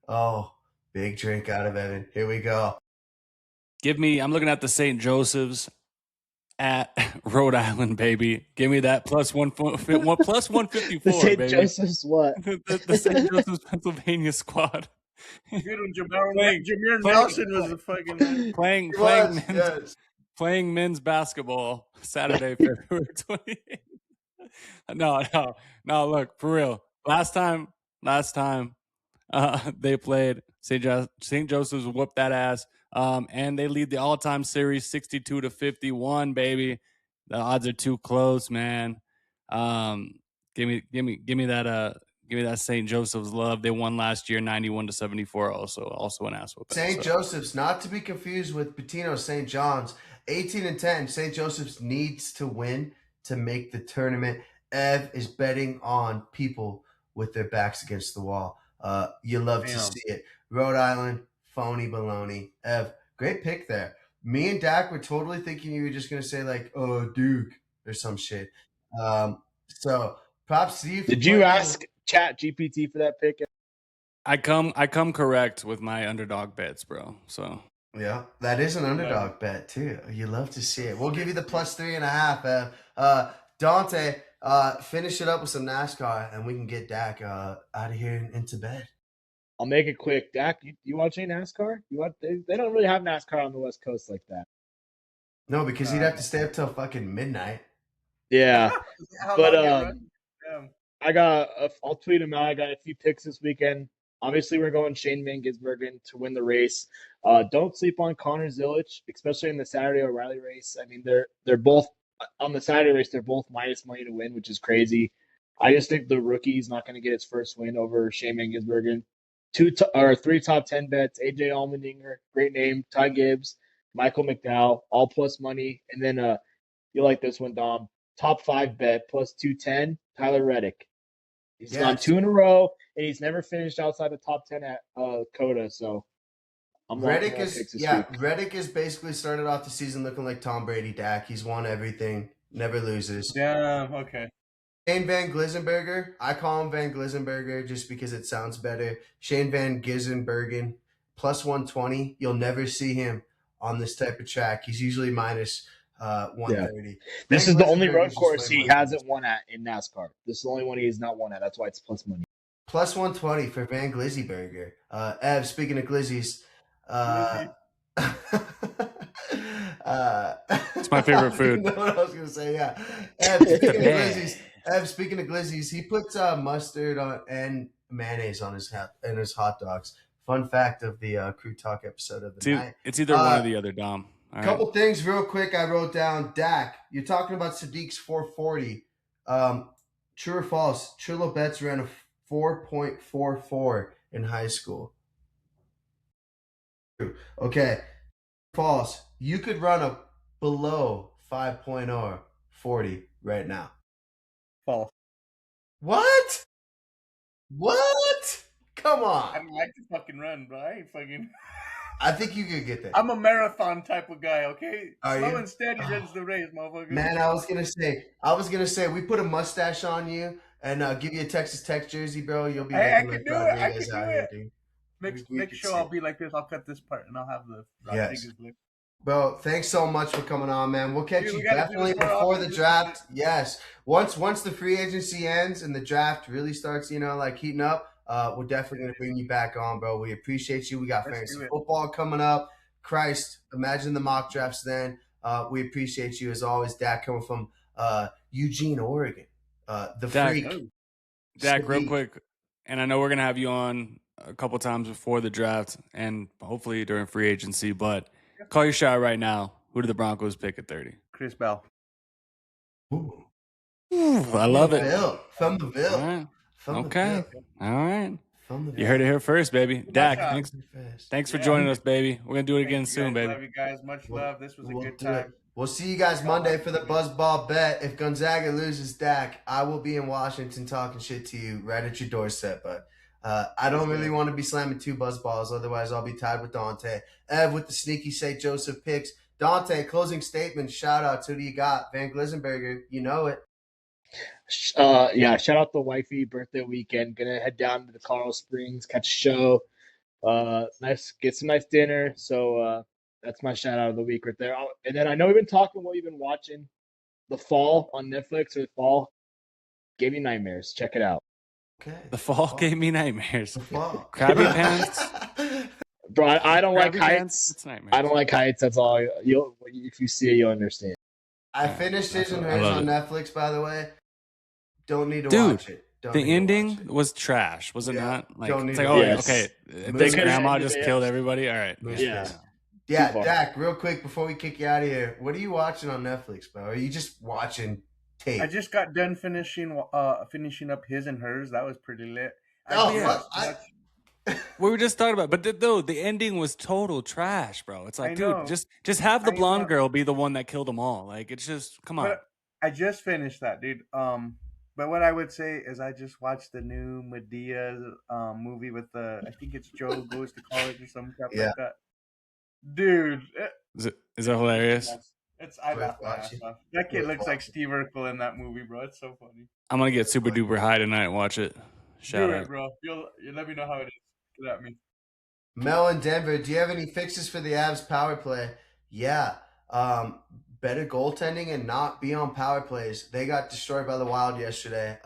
Oh, big drink out of Evan. Here we go. I'm looking at the St. Joseph's at Rhode Island, baby. Give me that plus 154, the St. baby. Joseph's what? the St. Joseph's Pennsylvania squad. Dude, when Jameer Nelson was the fucking playing men's basketball Saturday, February 28th. No, look, for real. Last time they played, St. Joseph's whooped that ass. And they lead the all-time series 62-51, baby. The odds are too close, man. Give me that St. Joseph's love. They won last year 91-74, also an ass whooping. St. Joseph's, not to be confused with Bettino St. John's. 18-10. St. Joseph's needs to win to make the tournament. Ev is betting on people with their backs against the wall. You love to see it. Rhode Island, phony baloney. Ev, great pick there. Me and Dak were totally thinking you were just gonna say like, "Oh, Duke" or some shit. So props to you for Did you putting ask Chat GPT for that pick? I come correct with my underdog bets, bro. So Yeah, that is an underdog bet too. You love to see it. We'll give you the plus 3.5. Dante, finish it up with some NASCAR, and we can get Dak out of here and into bed. I'll make it quick. Dak, you watch any NASCAR? They don't really have NASCAR on the West Coast like that. No, because he'd have to stay up till fucking midnight. Yeah, How but long you run? I'll tweet him out. I got a few picks this weekend. Obviously, we're going Shane Van Gisbergen to win the race. Don't sleep on Connor Zilic, especially in the Saturday O'Reilly race. I mean, they're both on the Saturday race. They're both minus money to win, which is crazy. I just think the rookie's not going to get his first win over Shane Van Gisbergen. Three top 10 bets: AJ Allmendinger, great name; Ty Gibbs, Michael McDowell, all plus money, and then you like this one, Dom? Top 5 bet plus 210, Tyler Reddick. He's gone 2 in a row, and he's never finished outside the top 10 at Coda. So I'm Reddick picks is this week. Reddick is basically started off the season looking like Tom Brady. Dak, he's won everything, never loses. Yeah, okay. Shane Van Glisenberger, I call him Van Glisenberger just because it sounds better. Shane Van Gisbergen, plus 120. You'll never see him on this type of track. He's usually minus 130. Yeah. This is the only road Glisenberger's course just way he more hasn't won at in NASCAR. This is the only one he has not won at. That's why it's plus money. Plus 120 for Van Glisenberger. Ev, speaking of glizzies, it's my favorite food. You know what I was gonna say? Yeah. Ev, speaking of glizzies, he puts mustard on and mayonnaise on his hot dogs. Fun fact of the Koo Talk episode of the night. It's either one or the other, Dom. All couple things real quick I wrote down. Dak, you're talking about Sadiq's 440. True or false? Trillo Betts ran a 4.44 in high school. Okay. False. You could run a below 5.0 40 right now. False. What? What? Come on. I like to fucking run, but I ain't fucking. I think you could get there. I'm a marathon type of guy, okay? Are Slow you? and steady runs the race, motherfucker. Man, I was gonna say, we put a mustache on you and give you a Texas Tech jersey, bro. You'll be I looking can like do it. I Rodriguez can out do here, it. dude. Next show, I'll be like this. I'll cut this part and I'll have the Rodriguez look. Bro, thanks so much for coming on, man. We'll catch you definitely before the draft. Yes. Once the free agency ends and the draft really starts, like heating up, we're definitely going to bring you back on, bro. We appreciate you. We got fantasy football coming up. Christ, imagine the mock drafts then. We appreciate you as always, Dak, coming from Eugene, Oregon. The freak. Dak, real quick, and I know we're going to have you on a couple times before the draft and hopefully during free agency, but call your shot right now. Who do the Broncos pick at 30? Chris Bell. Ooh, I love it. From the Ville. All right. Okay. All right. From the You heard it here first, baby. Dak, thanks for joining us, baby. We're going to do it again soon, baby. Love you guys. Much love. This was a good time. We'll see you guys Monday for the Buzzball bet. If Gonzaga loses, Dak, I will be in Washington talking shit to you right at your doorstep. But I don't really want to be slamming 2 Buzzballs. Otherwise, I'll be tied with Dante. Ev with the sneaky St. Joseph picks. Dante, closing statement, shout-outs. Who do you got? Van Glisenberger, you know it. Shout out the wifey birthday weekend. Gonna head down to the Colorado Springs, catch a show. Get some nice dinner. So that's my shout out of the week right there. And then I know we've been talking what you've been watching. The Fall on Netflix, or The Fall gave me nightmares. Check it out. Okay. The Fall gave me nightmares. The Fall. Crabby Pants. Bro, I don't like heights. It's nightmares. I don't like heights. That's all. If you see it, you'll understand. I finished His and Hers on Netflix, by the way. Don't need to watch it. The ending was trash, was it not? Like, don't need it's like, to oh, watch okay. it. This grandma just killed everybody. All right. Yeah, Dak, real quick before we kick you out of here, what are you watching on Netflix, bro? Are you just watching tape? I just got done finishing up His and Hers. That was pretty lit. We were just talking about, but the ending was total trash, bro. It's like, dude, just have the blonde girl be the one that killed them all. Like, it's just, come on. But I just finished that, dude. But what I would say is I just watched the new Medea movie with I think it's Joe Goes to College or some crap like that. Dude, Is that hilarious? I Worth laugh my ass watching. off. That kid Worth looks like watching. Steve Urkel in that movie, bro. It's so funny. I'm gonna get super duper high tonight and watch it. Shout Do out. it, bro. You let me know how it is. Get at me. Mel in Denver, do you have any fixes for the Avs power play? Yeah. Better goaltending and not be on power plays. They got destroyed by the Wild yesterday.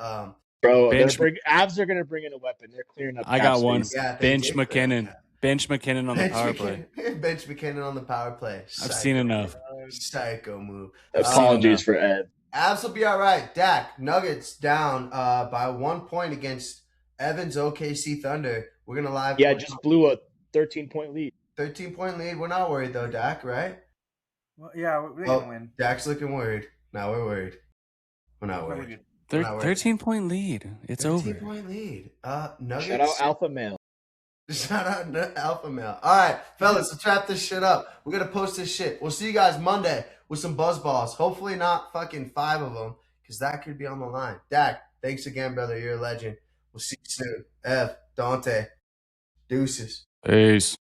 Bro, Bench- Avs are gonna bring in a weapon. They're clearing up. I cap got one. space. Yeah, they Bench did clear McKinnon. that. Bench McKinnon on the power play. Bench McKinnon on the power play. I've seen enough. Psycho move. Apologies for Ed. Avs will be all right. Dak, Nuggets down by 1 point against Evans OKC Thunder. We're going to live. Yeah, just blew a 13-point lead. 13-point lead. We're not worried, though, Dak, right? Well, yeah, we're going to win. Dak's looking worried. Now we're worried. We're not worried. 13-point lead. It's 13-point lead. Nuggets. Shout out Alpha Male. Shout out to Alpha Male. All right, fellas, let's wrap this shit up. We're going to post this shit. We'll see you guys Monday with some Buzzballs. Hopefully not fucking 5 of them, because that could be on the line. Dak, thanks again, brother. You're a legend. We'll see you soon. Dante, deuces. Peace.